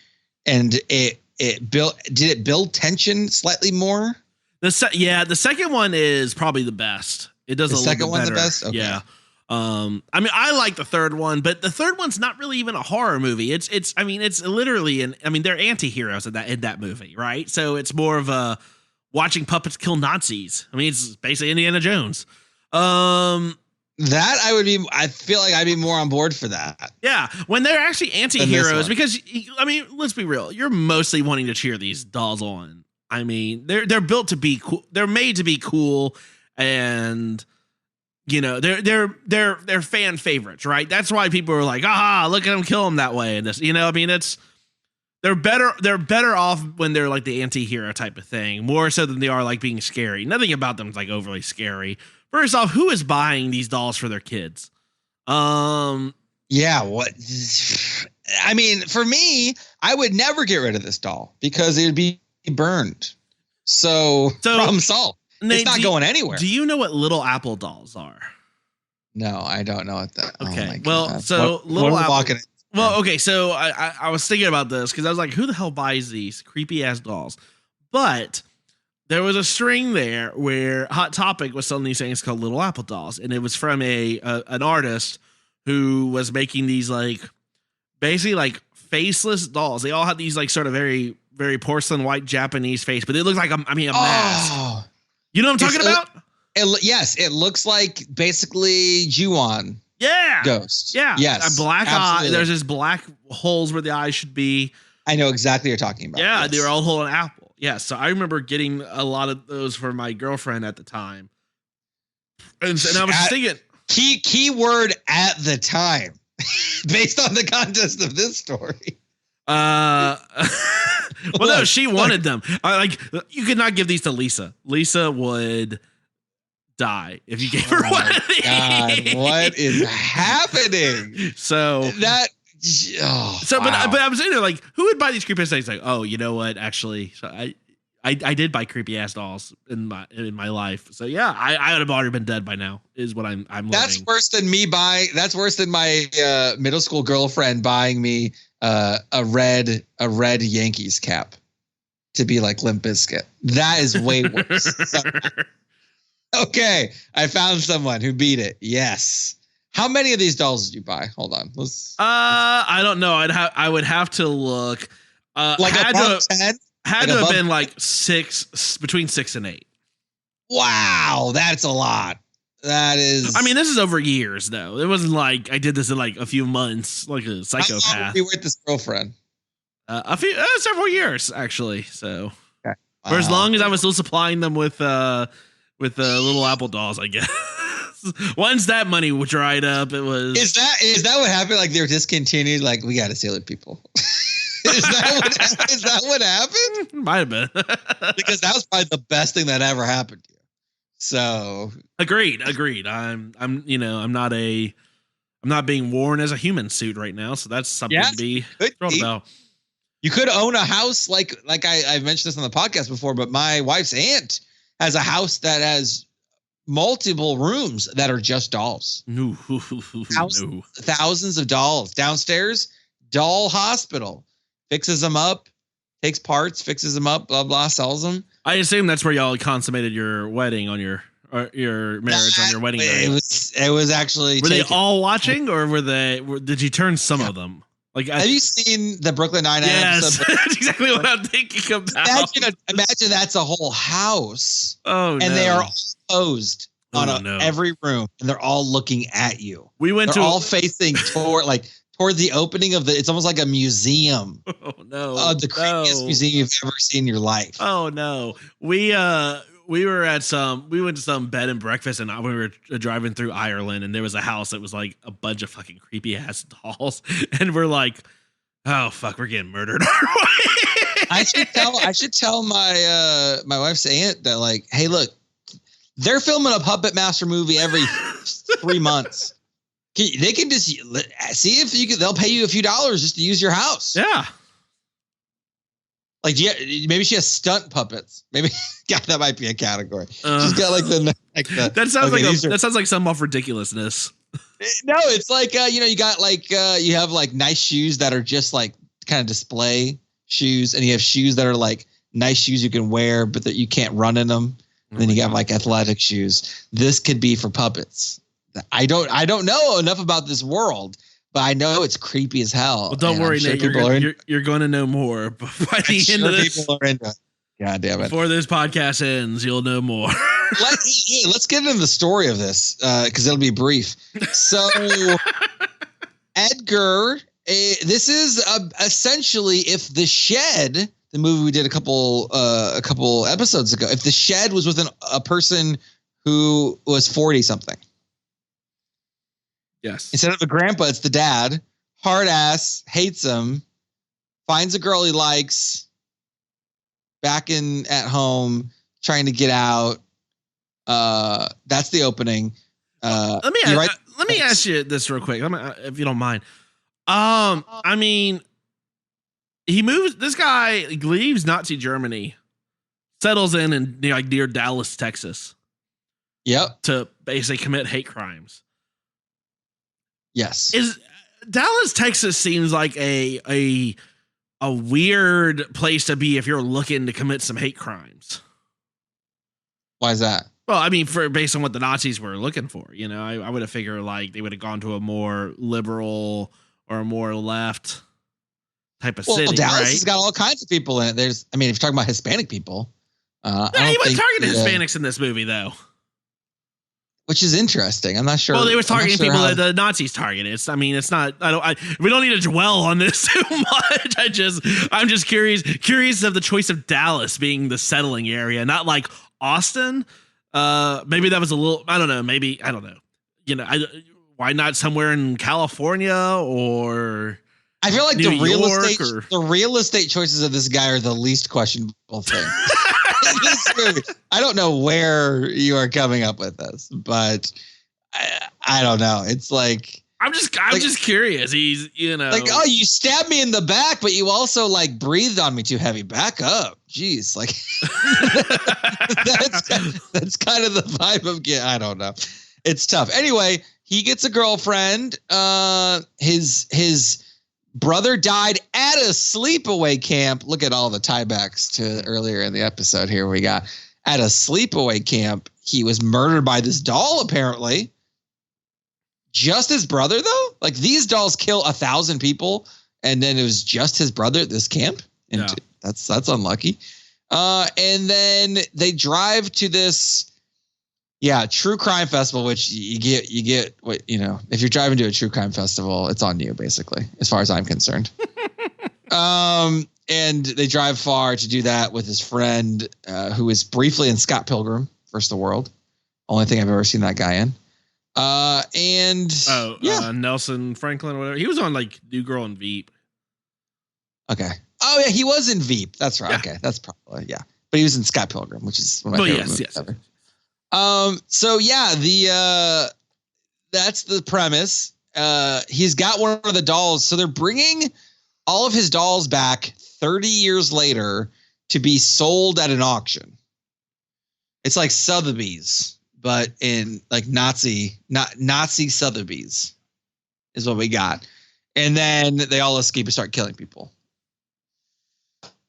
and did it build tension slightly more? The second one is probably the best. It does the a little second bit one better. the best. Okay. Yeah. I mean, I like the third one, but the third one's not really even a horror movie. It's literally they're anti-heroes in that movie, right? So it's more of a watching puppets kill Nazis. I mean, it's basically Indiana Jones. I feel like I'd be more on board for that. Yeah, when they're actually anti-heroes, because I mean, let's be real, you're mostly wanting to cheer these dolls on. I mean, they're built to be cool. They're made to be cool, and you know, they're fan favorites, right? That's why people are like, look at them kill them that way. And this, you know, I mean, they're better off when they're like the anti-hero type of thing, more so than they are like being scary. Nothing about them is like overly scary. First off, who is buying these dolls for their kids? Yeah, what? I mean, for me, I would never get rid of this doll because it would be burned. So problem solved. Nate, it's not going anywhere. Do you know what Little Apple dolls are? No, I don't know what that. Okay, Little Apple. Well, okay, so I was thinking about this because I was like, who the hell buys these creepy ass dolls? But there was a string there where Hot Topic was selling these things called Little Apple dolls, and it was from an artist who was making these like basically like faceless dolls. They all had these like sort of very, very porcelain white Japanese face, but they look like a mask. You know what I'm talking about? Yes, it looks like basically Ju-on. Yeah. Ghost. Yeah. Yes. A black eye. There's just black holes where the eyes should be. I know exactly what you're talking about. Yeah, yes. They were all holding an apple. Yeah, so I remember getting a lot of those for my girlfriend at the time. And I was just thinking. Key word at the time. Based on the context of this story. Well, no, she wanted them. You could not give these to Lisa. Lisa would die if you gave her one of these. God, what is happening? But I'm saying, like, who would buy these creepy ass things? Like, oh, you know what? Actually, so I did buy creepy ass dolls in my life. So yeah, I would have already been dead by now. Is what I'm. That's learning. Worse than me buying. That's worse than my middle school girlfriend buying me a red Yankees cap to be like Limp Bizkit. That is way worse. Okay, I found someone who beat it. Yes. How many of these dolls did you buy? Hold on. I don't know. I would have to look. Like had to 10? Had to have been like 6, between 6 and 8. Wow, that's a lot. That is. I mean, this is over years, though. It wasn't like I did this in like a few months, like a psychopath. How long were you with this girlfriend? Several years, actually. So, Okay. for as long as I was still supplying them with little Apple dolls, I guess. Once that money dried up, it was. Is that what happened? Like they were discontinued? Like we got to steal it, people. Is that what happened? Might have been. Because that was probably the best thing that ever happened to you. So agreed. I'm not being worn as a human suit right now, so that's something to be thrilled about. You could own a house like I've mentioned this on the podcast before, but my wife's aunt has a house that has multiple rooms that are just dolls. No. Thousands of dolls downstairs. Doll hospital. Fixes them up, takes parts, fixes them up, blah blah, sells them. I assume that's where y'all consummated your wedding on your marriage on your wedding night. It was actually. Were they all watching, or did you turn some of them? Like, have you seen the Brooklyn Nine-Nine episode? Yes, that's exactly what I'm thinking about. Imagine that's a whole house. Oh, no. And they are all posed on every room, and they're all looking at you. They're all facing toward the opening of it's almost like a museum. Oh no! The creepiest museum you've ever seen in your life. Oh no! We went to some bed and breakfast, and we were driving through Ireland, and there was a house that was like a bunch of fucking creepy ass dolls, and we're like, oh fuck, we're getting murdered. I should tell my wife's aunt that, like, hey, look, they're filming a Puppet Master movie every 3 months. They can just see if they'll pay you a few dollars just to use your house. Yeah. Like, yeah, maybe she has stunt puppets. Maybe that might be a category. She's got that sounds like some off ridiculousness. No, it's like you got like you have like nice shoes that are just like kind of display shoes, and you have shoes that are like nice shoes you can wear, but that you can't run in them. And then you got like athletic shoes. This could be for puppets. I don't know enough about this world, but I know it's creepy as hell. Well, don't worry, Nate. You're going to know more by the end of this. People are into it. God damn it! Before this podcast ends, you'll know more. Let's get into the story of this because it'll be brief. So, Edgar, this is essentially if The Shed, the movie we did a couple episodes ago, if The Shed was with a person who was 40 something. Yes. Instead of a grandpa, it's the dad. Hard ass, hates him, finds a girl he likes, back at home, trying to get out. That's the opening. Let me ask you this real quick, if you don't mind. I mean, this guy leaves Nazi Germany, settles in like near Dallas, Texas. Yep. To basically commit hate crimes. Yes. Is Dallas, Texas seems like a weird place to be if you're looking to commit some hate crimes. Why is that? Well, I mean, based on what the Nazis were looking for, I would have figured like they would have gone to a more liberal or a more left type of city. Dallas right? has got all kinds of people in it. If you're talking about Hispanic people, he was targeting Hispanics in this movie, though. Which is interesting. I'm not sure. Well, they were targeting people that the Nazis targeted. It's not. We don't need to dwell on this too much. I'm just curious of the choice of Dallas being the settling area, not like Austin. Maybe that was a little. I don't know. Maybe I don't know. Why not somewhere in California or? I feel like New the real estate choices of this guy are the least questionable thing. I don't know where you are coming up with this, but I don't know. It's like I'm just curious. He's like, oh, you stabbed me in the back, but you also like breathed on me too heavy. Back up, jeez. Like that's kind of the vibe of I don't know. It's tough. Anyway, he gets a girlfriend. His brother died at a sleepaway camp. Look at all the tiebacks to earlier in the episode here. We got at a sleepaway camp. He was murdered by this doll, apparently. Just his brother, though? Like, these dolls kill 1,000 people, and then it was just his brother at this camp? And yeah. That's unlucky. And then they drive to this, Yeah, true crime festival, which you get what, if you're driving to a true crime festival, it's on you, basically, as far as I'm concerned. And they drive far to do that with his friend, who is briefly in Scott Pilgrim vs. the World. Only thing I've ever seen that guy in. Nelson Franklin or whatever. He was on like New Girl and Veep. Okay. Oh yeah, he was in Veep. That's right. Yeah. Okay, that's probably But he was in Scott Pilgrim, which is one of my favorite movies ever. So yeah, that's the premise. He's got one of the dolls, so they're bringing all of his dolls back 30 years later to be sold at an auction. It's like Sotheby's, but in like Nazi Sotheby's is what we got. And then they all escape and start killing people.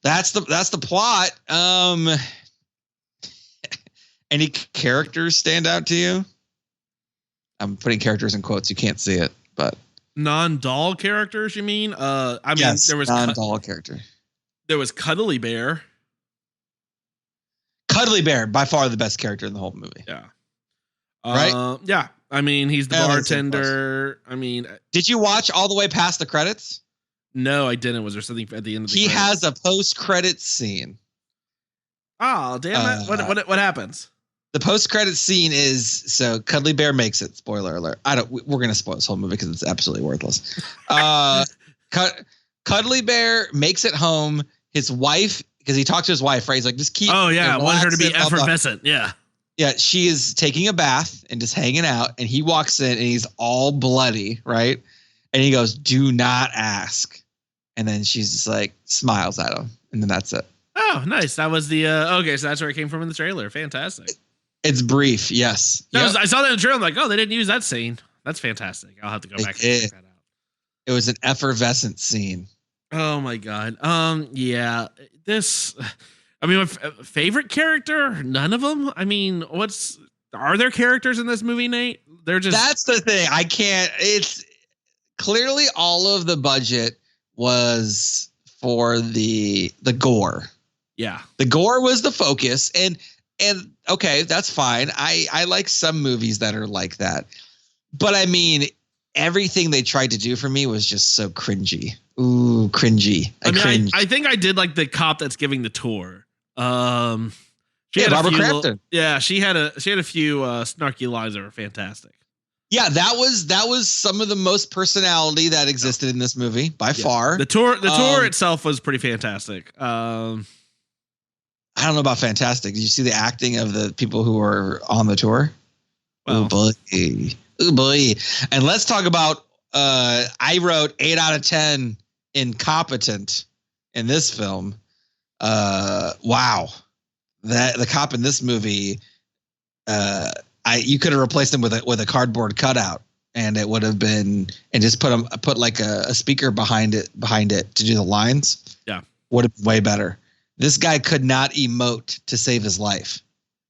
That's the plot. Any characters stand out to you? I'm putting characters in quotes. You can't see it, but non-doll characters, you mean? Yes, there was non-doll character. There was Cuddly Bear. Cuddly Bear, by far the best character in the whole movie. Yeah. Right? Yeah. I mean, he's the bartender. I mean, did you watch all the way past the credits? No, I didn't. Was there something at the end of the credits? He has a post-credits scene. Oh, damn it. What happens? The post-credits scene is, so Cuddly Bear makes it. Spoiler alert. We're going to spoil this whole movie because it's absolutely worthless. Cuddly Bear makes it home. His wife, because he talked to his wife, right? He's like, just keep. Oh, yeah. I want her to be effervescent. Yeah. Yeah. She is taking a bath and just hanging out. And he walks in and he's all bloody, right? And he goes, do not ask. And then she's just like, smiles at him. And then that's it. Oh, nice. That was the, okay. So that's where it came from in the trailer. Fantastic. It's brief. Yes. I saw that in the trailer. I'm like, oh, they didn't use that scene. That's fantastic. I'll have to go back and check that out. It was an effervescent scene. Oh my God. Yeah, my favorite character, none of them. I mean, are there characters in this movie, Nate? That's the thing. It's clearly all of the budget was for the gore. Yeah. The gore was the focus. And okay, that's fine. I like some movies that are like that. But I mean, everything they tried to do for me was just so cringy. Ooh, cringy. I think I did like the cop that's giving the tour. Barbara Crampton. She had a few snarky lines that were fantastic. Yeah, that was some of the most personality that existed in this movie by far. The tour itself was pretty fantastic. I don't know about fantastic. Did you see the acting of the people who were on the tour? Well, oh boy. And let's talk about I wrote 8 out of 10 incompetent in this film. Wow. That the cop in this movie, you could have replaced him with a cardboard cutout, and it would have been, and just put like a speaker behind it to do the lines. Yeah. Would have been way better. This guy could not emote to save his life.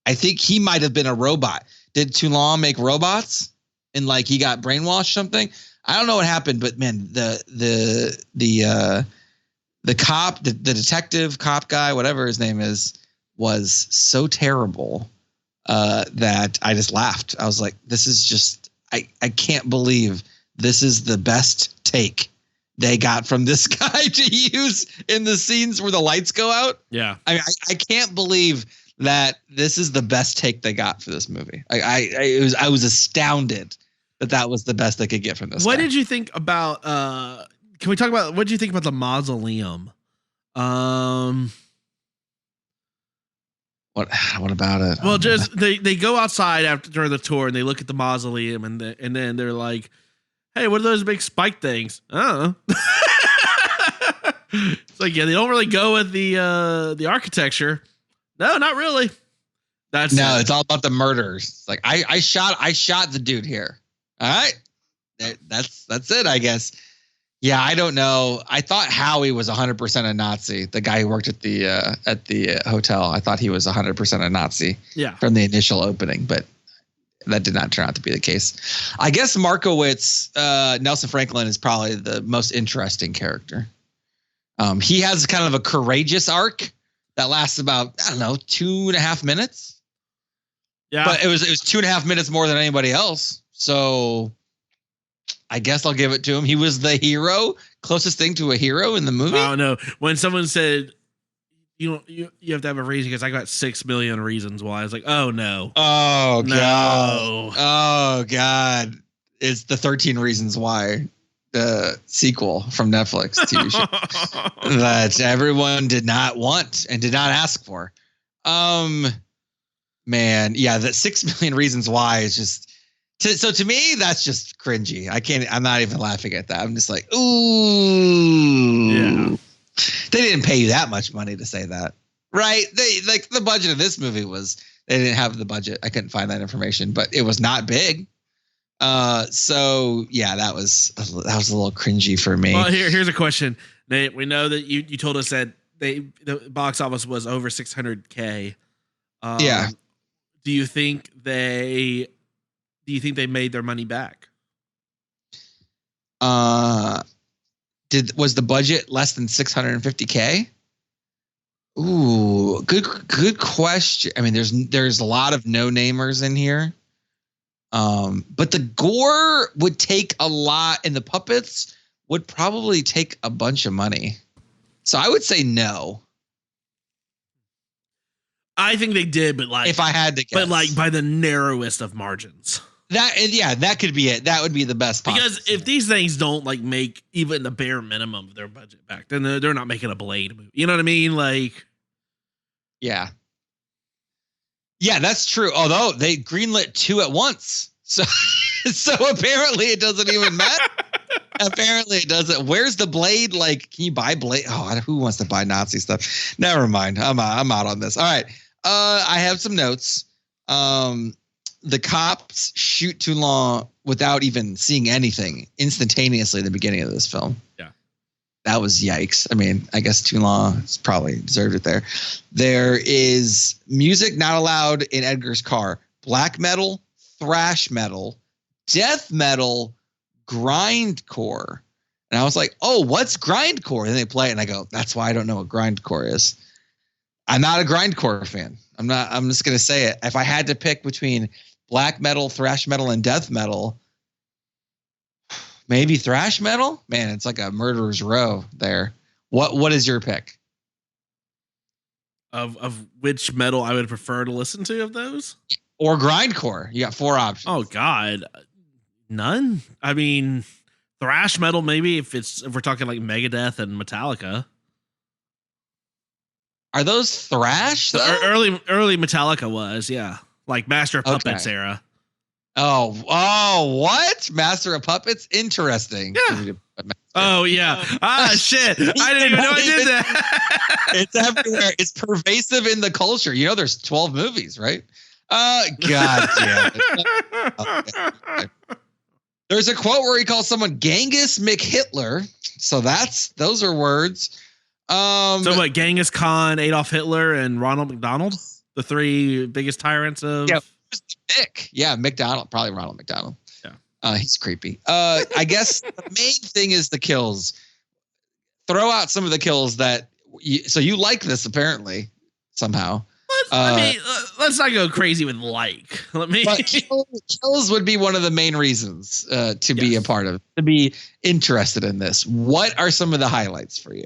I think he might have been a robot. Did Toulon make robots and like he got brainwashed something? I don't know what happened, but man, the cop, the detective cop guy, whatever his name is, was so terrible that I just laughed. I was like, this is just, I can't believe this is the best take they got from this guy to use in the scenes where the lights go out. Yeah. I can't believe that this is the best take they got for this movie. I was astounded that was the best they could get from this. What did you think about, can we talk about, what did you think about the mausoleum? What about it? Well, just they go outside after the tour and they look at the mausoleum and then they're like, hey, what are those big spike things? I don't know. It's like, yeah, they don't really go with the architecture. No, not really. It's all about the murders. It's like I shot the dude here. All right. That's it, I guess. Yeah, I don't know. I thought Howie was 100% a Nazi. The guy who worked at the hotel. I thought he was 100% a Nazi. Yeah. From the initial opening, but that did not turn out to be the case. I guess Markowitz, Nelson Franklin, is probably the most interesting character. He has kind of a courageous arc that lasts about, I don't know, 2.5 minutes. Yeah. But it was 2.5 minutes more than anybody else. So I guess I'll give it to him. He was the hero, closest thing to a hero in the movie. I don't know. When someone said you have to have a reason because I got 6 million reasons why, I was like, oh no. Oh No. God. Oh God. It's the 13 Reasons Why, the sequel from Netflix TV show that everyone did not want and did not ask for. Man, yeah, that 6 million reasons why is just so to me that's just cringy. I'm not even laughing at that. I'm just like, ooh. Yeah. They didn't pay you that much money to say that. Right? They like the budget of this movie they didn't have the budget. I couldn't find that information, but it was not big. So yeah, that was a little cringy for me. Well, here's a question, Nate. We know that you told us that the box office was over 600K. Yeah. Do you think they made their money back? Was the budget less than 650K? Ooh, good question. I mean, there's a lot of no-namers in here. But the gore would take a lot, and the puppets would probably take a bunch of money. So I would say no. I think they did, but like, if I had to guess, but like by the narrowest of margins. That could be it. That would be the best part. Because if these things don't like make even the bare minimum of their budget back, then they're not making a Blade movie. You know what I mean? Like, yeah, that's true. Although they greenlit 2 at once, so apparently it doesn't even matter. Apparently it doesn't. Where's the Blade? Like, can you buy Blade? Oh, who wants to buy Nazi stuff? Never mind. I'm out on this. All right. I have some notes. The cops shoot too long without even seeing anything instantaneously at the beginning of this film. Yeah. That was yikes. I mean, I guess too long probably deserved it there. There is music not allowed in Edgar's car. Black metal, thrash metal, death metal, grindcore. And I was like, oh, what's grindcore? And they play it and I go, that's why I don't know what grindcore is. I'm not a grindcore fan. I'm just going to say it. If I had to pick between black metal, thrash metal, and death metal, maybe thrash metal? Man, it's like a murderer's row there. What is your pick? Of which metal I would prefer to listen to of those? Or grindcore. You got 4 options. Oh God. None. I mean, thrash metal maybe if we're talking like Megadeth and Metallica. Are those thrash? Early Metallica was, yeah, like Master of Puppets era. Oh, what? Master of Puppets? Interesting. Yeah. Oh yeah. Shit! I didn't even know I did that. It's everywhere. It's pervasive in the culture. You know, there's 12 movies, right? God damn it. Okay. There's a quote where he calls someone Genghis McHitler. So those are words. So what? Genghis Khan, Adolf Hitler, and Ronald McDonald, the 3 biggest tyrants of. Yeah, Mick. Yeah, McDonald. Probably Ronald McDonald. Yeah, he's creepy. I guess the main thing is the kills. Throw out some of the kills that. You like this apparently somehow. Let's not go crazy with like. But kills would be one of the main reasons to be a part of, to be interested in this. What are some of the highlights for you?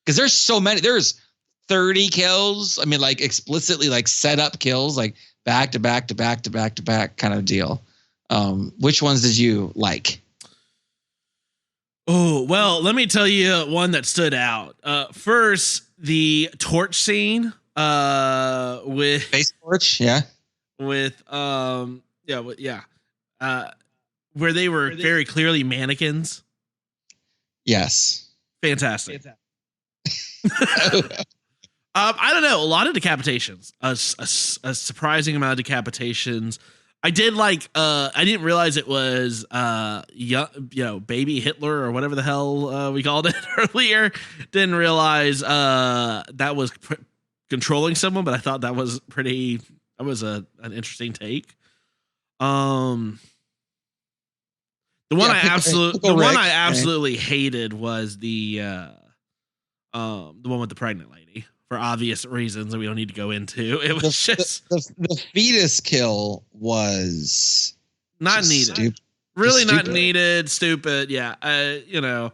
Because there's so many. There's 30 kills. I mean, like explicitly like set up kills, like back to back to back to back to back kind of deal. Which ones did you like? Oh, well, let me tell you one that stood out. First, the torch scene with face torch, yeah. With where they were very clearly mannequins. Yes. Fantastic. I don't know. A lot of decapitations. A surprising amount of decapitations. I did like. I didn't realize it was baby Hitler or whatever the hell we called it earlier. Didn't realize that was controlling someone, but I thought that was pretty. That was an interesting take. The one I absolutely hated was the one with the pregnant lady for obvious reasons that we don't need to go into. It was just the fetus kill was not needed. Really not needed. Stupid. Yeah. That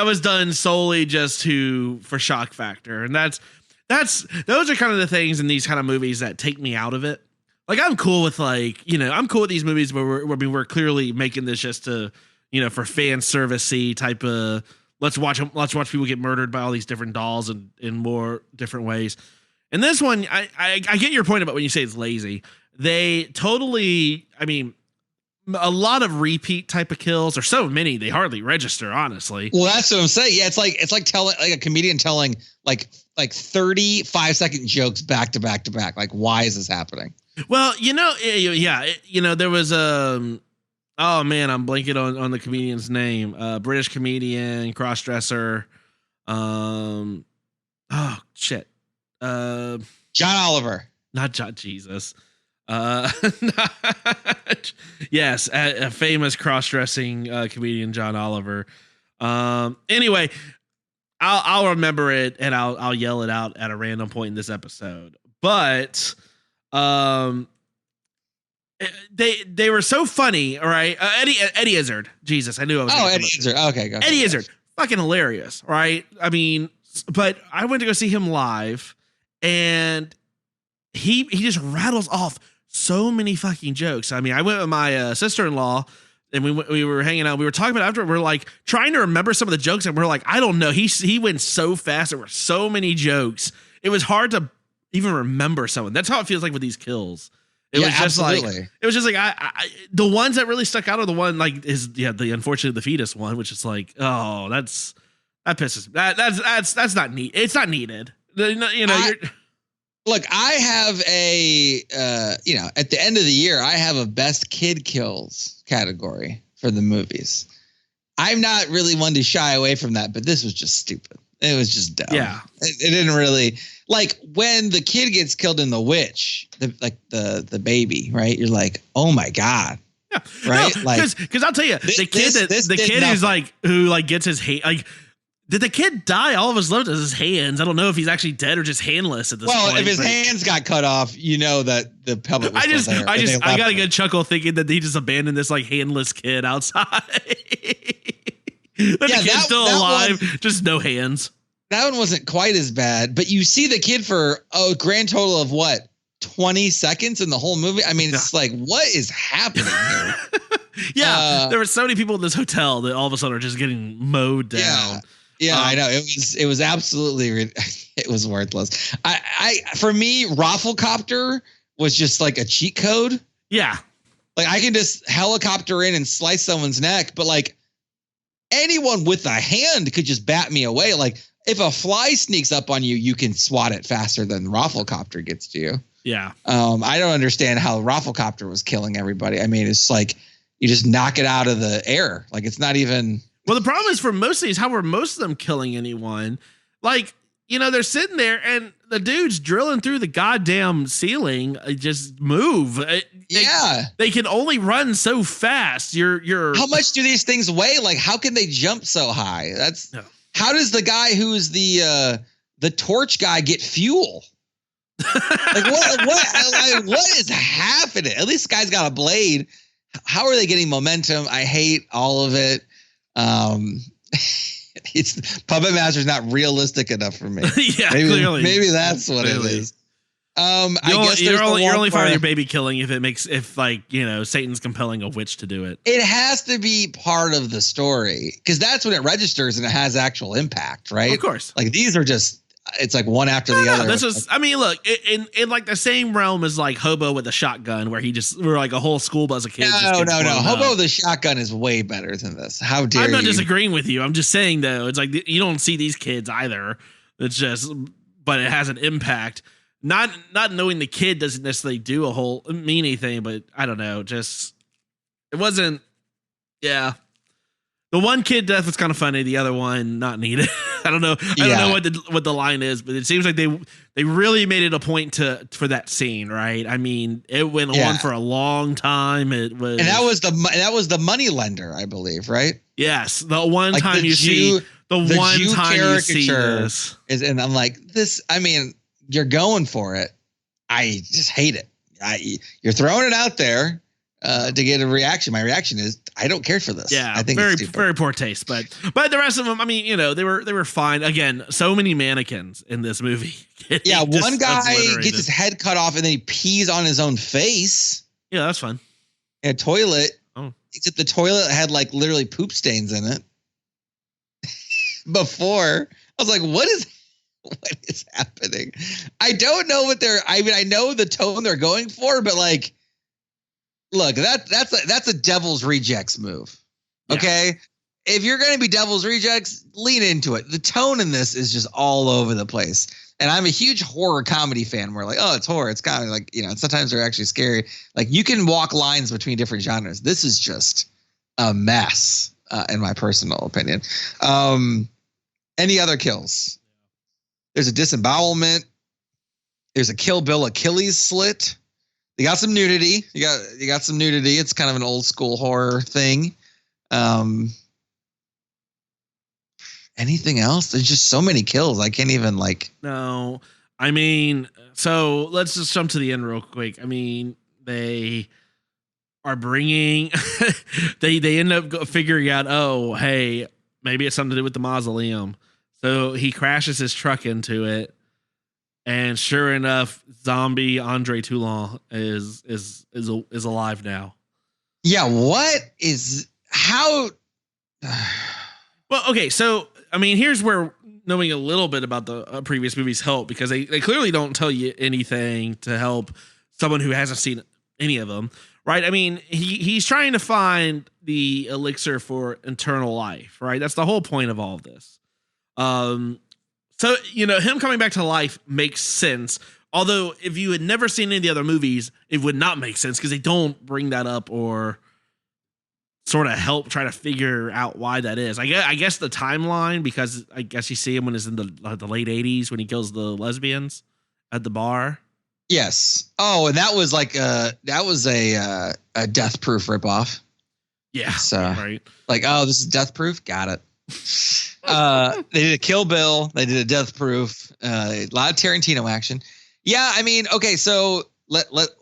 was done solely just for shock factor. And those are kind of the things in these kind of movies that take me out of it. Like I'm cool with I'm cool with these movies where we're clearly making this just to, for fan servicey type of, let's watch people get murdered by all these different dolls in more different ways. And this one, I get your point about when you say it's lazy. They totally, a lot of repeat type of kills, or so many they hardly register, honestly. Well, that's what I'm saying. Yeah, it's like telling a comedian telling like 35-second jokes back to back to back. Like, why is this happening? Well, there was oh man, I'm blanking on the comedian's name. British comedian, crossdresser. Oh shit. John Oliver. Not John Jesus. Yes, a famous cross-dressing comedian, John Oliver. Anyway, I'll remember it and I'll yell it out at a random point in this episode. But they were so funny, all right? Eddie Izzard. Jesus, I knew I was. Oh, Eddie Izzard. Okay, go. Eddie Izzard, fucking hilarious, right? But I went to go see him live, and he just rattles off so many fucking jokes. I went with my sister-in-law, and we were hanging out. We were talking about it after. We're like trying to remember some of the jokes, and we're like, I don't know. He went so fast. There were so many jokes. It was hard to even remember some of them. That's how it feels like with these kills. It was just absolutely. I the ones that really stuck out are the one the unfortunate the fetus one, which is like, oh, that pisses me. That's not neat. It's not needed. Look, I have at the end of the year, I have a best kid kills category for the movies. I'm not really one to shy away from that, but this was just stupid. It was just dumb. Yeah. It didn't really, like when the kid gets killed in The Witch, the baby, right? You're like, oh my God. Yeah. Right. No, because I'll tell you, the kid who's who gets his hand, did the kid die? All of us left his hands. I don't know if he's actually dead or just handless at this point. Well, if his hands got cut off, that the public was still there. I got a good chuckle thinking that he just abandoned this handless kid outside. The kid's still alive, just no hands. That one wasn't quite as bad, but you see the kid for a grand total of 20 seconds in the whole movie. It's like, what is happening here? Yeah, there were so many people in this hotel that all of a sudden are just getting mowed down. Yeah, I know. It was absolutely, it was worthless. For me, Roflcopter was just like a cheat code. Yeah. Like I can just helicopter in and slice someone's neck, but anyone with a hand could just bat me away. Like if a fly sneaks up on you, you can swat it faster than Roflcopter gets to you. Yeah. I don't understand how Roflcopter was killing everybody. It's like you just knock it out of the air. Like it's not even. Well, the problem is for most of these, how were most of them killing anyone? They're sitting there and the dude's drilling through the goddamn ceiling. Just move. They can only run so fast. How much do these things weigh? Like, how can they jump so high? How does the guy who's the torch guy get fuel? What is happening? At least this guy's got a blade. How are they getting momentum? I hate all of it. It's Puppet Master's not realistic enough for me. Yeah, clearly. Maybe that's what it is. I guess you're only finding your baby killing if Satan's compelling a witch to do it. It has to be part of the story because that's when it registers and it has actual impact, right? Of course. Like these are just. It's like one after the other. This is, look, in the same realm as Hobo with a shotgun, where we're like a whole school bus of kids. No. Hobo with a shotgun is way better than this. How dare you? I'm not disagreeing with you. I'm just saying though, it's like you don't see these kids either. It's just, but it has an impact. Not knowing the kid doesn't necessarily mean anything, but I don't know. Just it wasn't. Yeah. The one kid death was kind of funny. The other one not needed. I don't know. I don't know what the line is, but it seems like they really made it a point for that scene, right? It went on for a long time. It was, and that was the money lender, I believe, right? Yes, the one time you see the one Jew time you see caricature this. and I'm like, this, I mean, you're going for it. I just hate it. You're throwing it out there to get a reaction. My reaction is, I don't care for this. Yeah, I think very it's stupid. very poor taste. But the rest of them, I mean, you know, they were fine. Again, so many mannequins in this movie. Yeah, Just one guy obliterated. gets his head cut off and then he pees on his own face Yeah, that's fun. in a toilet. Oh. Except the toilet had like literally poop stains in it. Before, I was like, what is happening? I don't know what I know the tone they're going for, but like, look, that's a Devil's Rejects move. Okay. Yeah. If you're going to be Devil's Rejects, lean into it. The tone in this is just all over the place. And I'm a huge horror comedy fan where like, oh, it's horror. It's comedy. Like, you know, sometimes they're actually scary. Like you can walk lines between different genres. This is just a mess, in my personal opinion. Any other kills? There's a disembowelment. There's a Kill Bill Achilles slit. You got some nudity. You got some nudity. It's kind of an old school horror thing. Anything else? There's just so many kills. I can't even like. No, I mean, so let's just jump to the end real quick. I mean, they are bringing. they end up figuring out. Oh, hey, maybe it's something to do with the mausoleum. So he crashes his truck into it, and sure enough, zombie Andre Toulon is alive now. Yeah, what is how? Well, okay, so I mean, here's where knowing a little bit about the previous movies help, because they clearly don't tell you anything to help someone who hasn't seen any of them, right? I mean, he's trying to find the elixir for eternal life, right? That's the whole point of all of this. So, you know, him coming back to life makes sense. Although if you had never seen any of the other movies, it would not make sense because they don't bring that up or sort of help try to figure out why that is. I guess the timeline, because I guess you see him when it's in the late 80s when he kills the lesbians at the bar. Yes. Oh, and that was like a Death Proof ripoff. Yeah. So right. Like, oh, this is Death Proof. Got it. They did a Kill Bill. They did a Death Proof. A lot of Tarantino action. Yeah, I mean, okay. So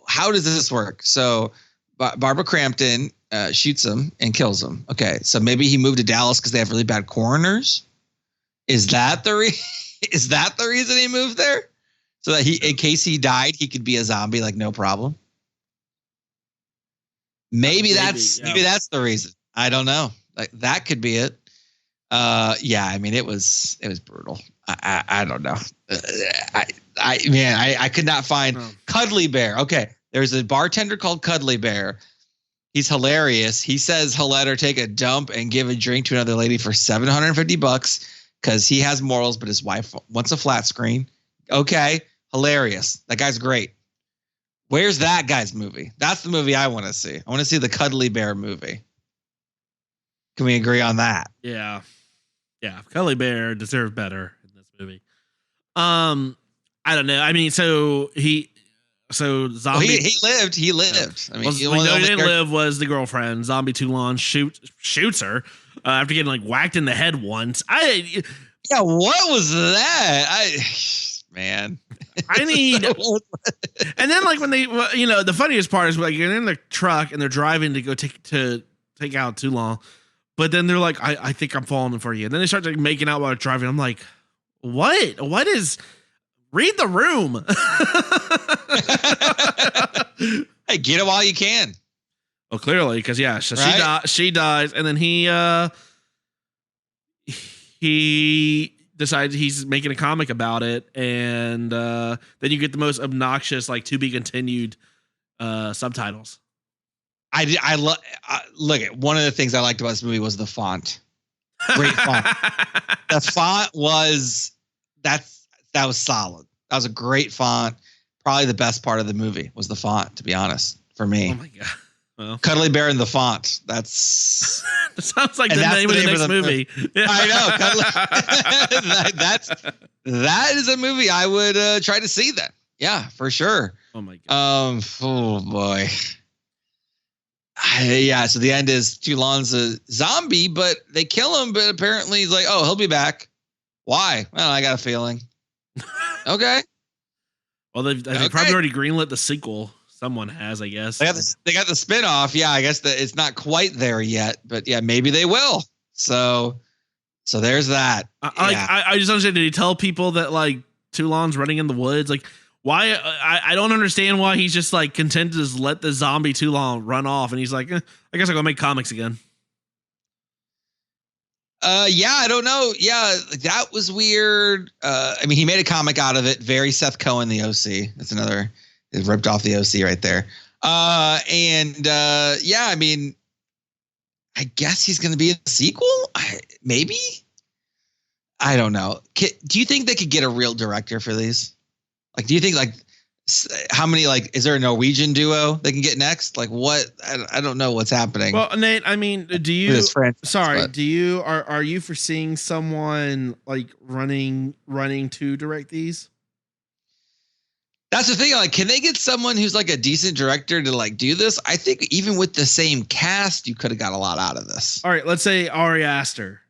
how does this work? So Barbara Crampton shoots him and kills him. Okay, so maybe he moved to Dallas because they have really bad coroners. Is that the reason he moved there? So that in case he died, he could be a zombie, like no problem. Maybe that's the reason. I don't know. Like that could be it. Yeah, I mean, it was brutal. I don't know. I could not find Cuddly Bear. Okay. There's a bartender called Cuddly Bear. He's hilarious. He says he'll let her take a dump and give a drink to another lady for $750 because he has morals, but his wife wants a flat screen. Okay. Hilarious. That guy's great. Where's that guy's movie? That's the movie I want to see. I want to see the Cuddly Bear movie. Can we agree on that? Yeah. Yeah. Cuddly Bear deserved better in this movie. I don't know. I mean, zombie. Well, he lived. He lived. I mean, he didn't live was the girlfriend. Zombie Toulon shoots her after getting like whacked in the head once. Yeah. What was that? Man. I need. And then like when they, the funniest part is like you're in the truck and they're driving to go take out Toulon. But then they're like, I think I'm falling for you. And then they start like making out while they're driving. I'm like, what? What is? Read the room. Hey, get it while you can. Oh, clearly, because so right? she dies, and then he decides he's making a comic about it, and then you get the most obnoxious like to be continued subtitles. I look at one of the things I liked about this movie was the font. Great font. The font was that was solid. That was a great font. Probably the best part of the movie was the font, to be honest, for me. Oh my god. Well, Cuddly Bear in the font. That's that sounds like the name of the next movie. I know. That is a movie I would try to see then. Yeah, for sure. Oh my god. Oh boy. Yeah, so the end is Toulon's a zombie, but they kill him. But apparently he's like, oh, he'll be back. Why? Well, I got a feeling. Okay. Well, they've probably already greenlit the sequel. Someone has, I guess. They got the spinoff. Yeah, I guess that it's not quite there yet, but yeah, maybe they will. So there's that. I just understand. Did he tell people that like Toulon's running in the woods? Like, why? I don't understand why he's just like content to just let the zombie Toulon run off, and he's like, I guess I'll go make comics again. Yeah, I don't know. Yeah, that was weird. I mean, he made a comic out of it. Very Seth Cohen, the OC. That's another. It ripped off the OC right there. Yeah, I mean, I guess he's going to be in the sequel. Maybe. I don't know. Do you think they could get a real director for these? Like, do you think like how many like is there a Norwegian duo they can get next? Like what? I don't know what's happening. Well, Nate, I mean, do you? Are you foreseeing someone like running to direct these? That's the thing. Like, can they get someone who's like a decent director to like do this? I think even with the same cast, you could have got a lot out of this. All right, let's say Ari Aster.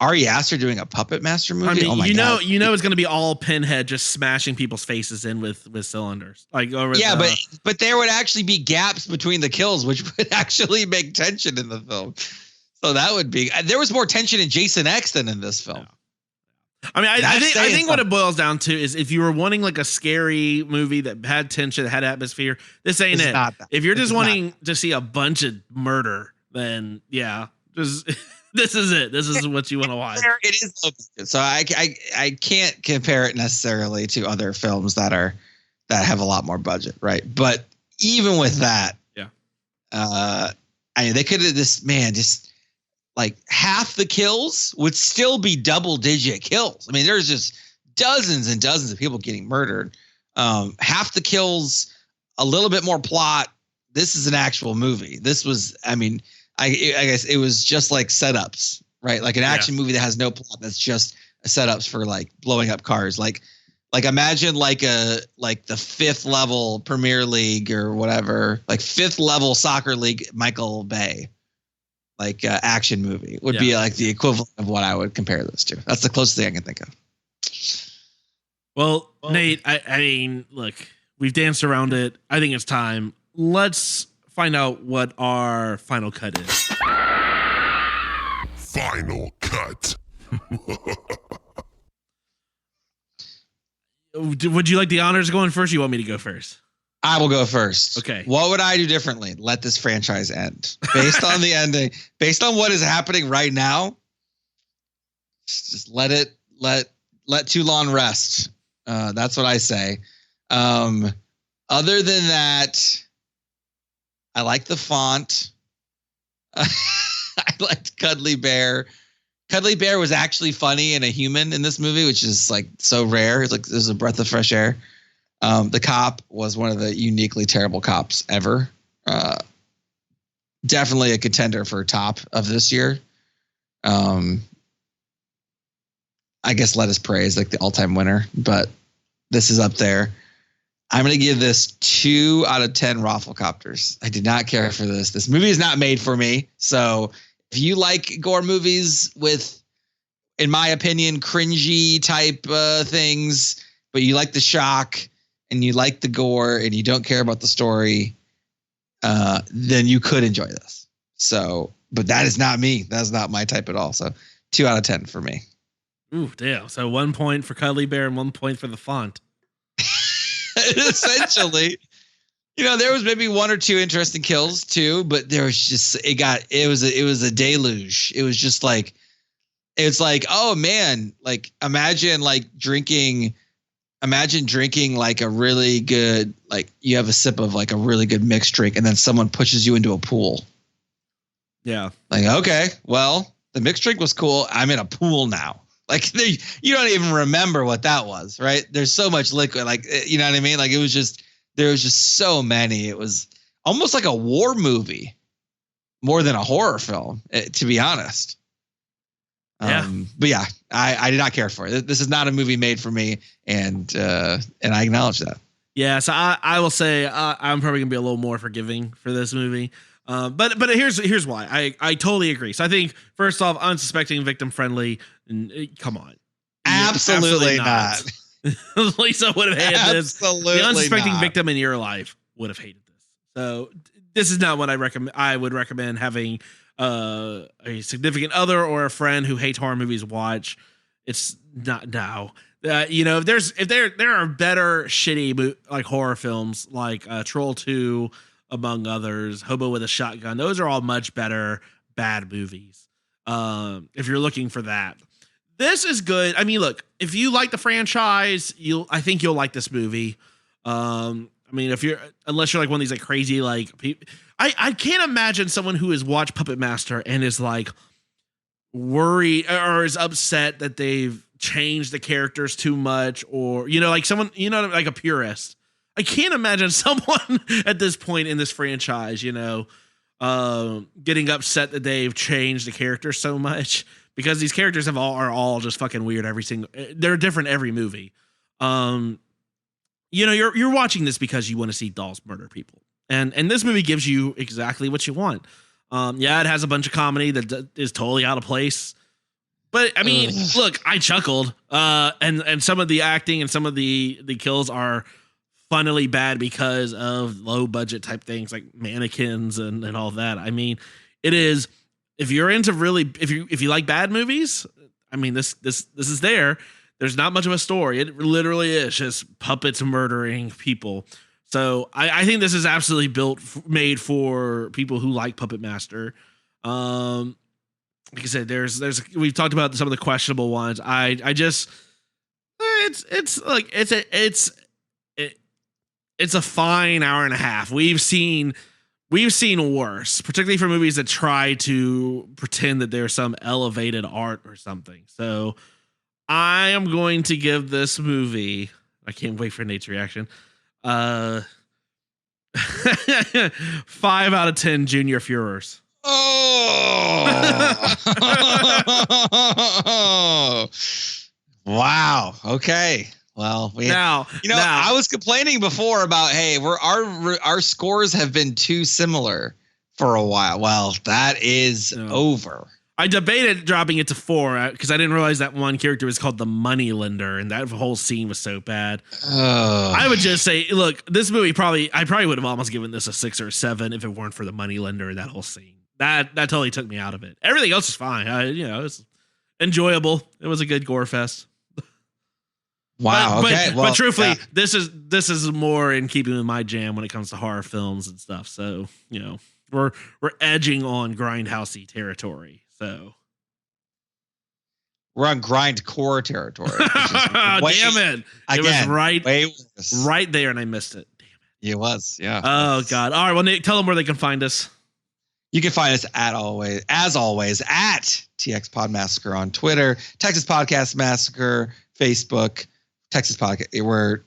Ari Aster doing a Puppet Master movie. I mean, oh my God. you know, it's going to be all Pinhead just smashing people's faces in with cylinders. Like over. Yeah, but there would actually be gaps between the kills, which would actually make tension in the film. So that would be. There was more tension in Jason X than in this film. Yeah. I mean, I think what it boils down to is if you were wanting like a scary movie that had tension, that had atmosphere, this ain't it. If you're just wanting to see a bunch of murder, then yeah, this is it. This is what you want to watch. It is low budget, so I can't compare it necessarily to other films that have a lot more budget, right? But even with that, yeah, I mean, they could have just. Like half the kills would still be double-digit kills. I mean, there's just dozens and dozens of people getting murdered. Half the kills, a little bit more plot. This is an actual movie. This was, I mean, I guess it was just like setups, right? Like an action movie that has no plot. That's just setups for like blowing up cars. Like imagine like the 5th level Premier League or whatever, like 5th level soccer league, Michael Bay. Like action movie would be like the equivalent of what I would compare this to. That's the closest thing I can think of. Well, Nate, I mean, look, we've danced around it. I think it's time. Let's find out what our final cut is. Final cut. Would you like the honors going first? Or you want me to go first? I will go first. Okay. What would I do differently? Let this franchise end based on the ending, based on what is happening right now. Just let Toulon rest. That's what I say. Other than that, I like the font. I liked Cuddly Bear. Cuddly Bear was actually funny and a human in this movie, which is like so rare. It's like there's a breath of fresh air. The cop was one of the uniquely terrible cops ever. Definitely a contender for top of this year. I guess Let Us Pray is like the all-time winner, but this is up there. I'm going to give this 2 out of 10 Roflcopters. I did not care for this. This movie is not made for me. So if you like gore movies with, in my opinion, cringy type things, but you like the shock and you like the gore and you don't care about the story, then you could enjoy this. So, but that is not me. That's not my type at all. So 2 out of 10 for me. Ooh, damn. So 1 point for Cuddly Bear and 1 point for the font. Essentially, there was maybe 1 or 2 interesting kills too, but there was just, it was a deluge. It was just like, it's like, oh man, like imagine drinking like a really good, like you have a sip of like a really good mixed drink and then someone pushes you into a pool. Yeah. Like, okay, well, the mixed drink was cool. I'm in a pool now. Like you don't even remember what that was, right? There's so much liquid, like, you know what I mean? Like there was just so many. It was almost like a war movie more than a horror film, to be honest. Yeah. But yeah, I did not care for it. This is not a movie made for me. And I acknowledge that. Yeah, so I will say I'm probably gonna be a little more forgiving for this movie. But here's why I totally agree. So I think first off, unsuspecting, victim friendly. Come on, Absolutely not. Lisa would have hated this. Absolutely The unsuspecting not. victim in your life would have hated this. So this is not what I would recommend having a significant other or a friend who hates horror movies watch. It's not now. If there are better shitty like horror films like Troll 2, among others, Hobo with a Shotgun. Those are all much better bad movies. If you're looking for that, this is good. I mean, look, if you like the franchise, I think you'll like this movie. I mean, unless you're like one of these like crazy like people, I can't imagine someone who has watched Puppet Master and is like worried or is upset that they've changed the characters too much, or like someone like a purist. I can't imagine someone at this point in this franchise getting upset that they've changed the characters so much, because these characters are all just fucking weird. They're different every movie. You're watching this because you want to see dolls murder people, and this movie gives you exactly what you want. It has a bunch of comedy that is totally out of place. But I mean, look, I chuckled, and some of the acting and some of the kills are funnily bad because of low budget type things like mannequins and all that. I mean, it is, if you're into if you like bad movies, I mean, this is there. There's not much of a story. It literally is just puppets murdering people. So I think this is absolutely made for people who like Puppet Master. Like I said, we've talked about some of the questionable ones. It's a fine hour and a half. We've seen worse, particularly for movies that try to pretend that there's some elevated art or something. So I am going to give this movie, I can't wait for Nate's reaction, 5 out of 10 Junior Führers. Oh, wow. Okay. Well, I was complaining before about, hey, our scores have been too similar for a while. Well, that is over. I debated dropping it to 4 because I didn't realize that one character was called the Moneylender, and that whole scene was so bad. I would just say, look, this movie I probably would have almost given this a 6 or a 7 if it weren't for the Moneylender and that whole scene. That totally took me out of it. Everything else is fine. It was enjoyable. It was a good gore fest. Wow. But truthfully, this is more in keeping with my jam when it comes to horror films and stuff. So we're edging on grindhousey territory. So we're on grindcore territory. Damn it! It was right there, and I missed it. Damn it! It was, yeah. Oh God! All right, well, Nick, tell them where they can find us. You can find us as always at TX Pod Massacre on Twitter, Texas Podcast Massacre, Facebook, Texas Podcast. We're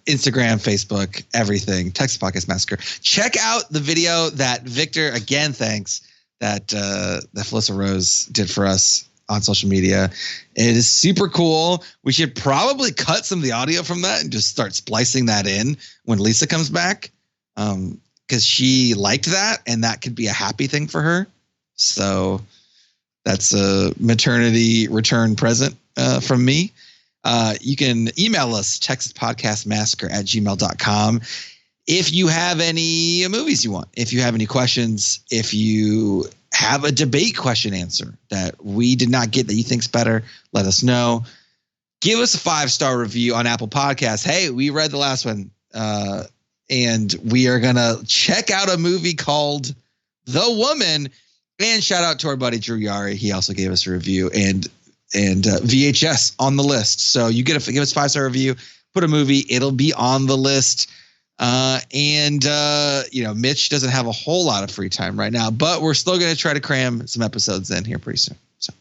Instagram, Facebook, everything. Texas Podcast Massacre. Check out the video that Victor, again, thanks, that Felissa Rose did for us on social media. It is super cool. We should probably cut some of the audio from that and just start splicing that in when Lisa comes back. Because she liked that, and that could be a happy thing for her. So that's a maternity return present from me. You can email us, texaspodcastmassacre@gmail.com. If you have any movies you want, if you have any questions, if you have a debate question answer that we did not get that you think's better, let us know. Give us a 5-star review on Apple Podcasts. Hey, we read the last one. And we are going to check out a movie called The Woman. And shout out to our buddy Drew Yari. He also gave us a review and VHS on the list. So you give us a 5-star review, put a movie, it'll be on the list. Mitch doesn't have a whole lot of free time right now, but we're still going to try to cram some episodes in here pretty soon. So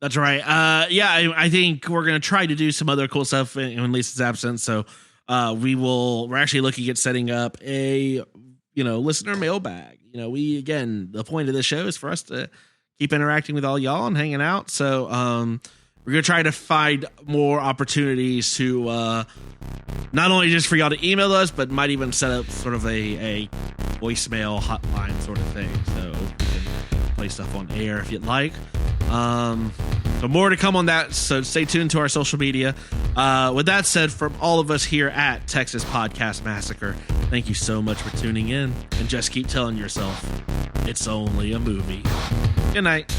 that's right. I think we're going to try to do some other cool stuff in Lisa's absence. So we're actually looking at setting up a, listener mailbag. The point of this show is for us to keep interacting with all y'all and hanging out. So, we're going to try to find more opportunities to not only just for y'all to email us, but might even set up sort of a voicemail hotline sort of thing. So you can play stuff on air if you'd like. So more to come on that, so stay tuned to our social media. With that said, from all of us here at Texas Podcast Massacre, thank you so much for tuning in, and just keep telling yourself, it's only a movie. Good night.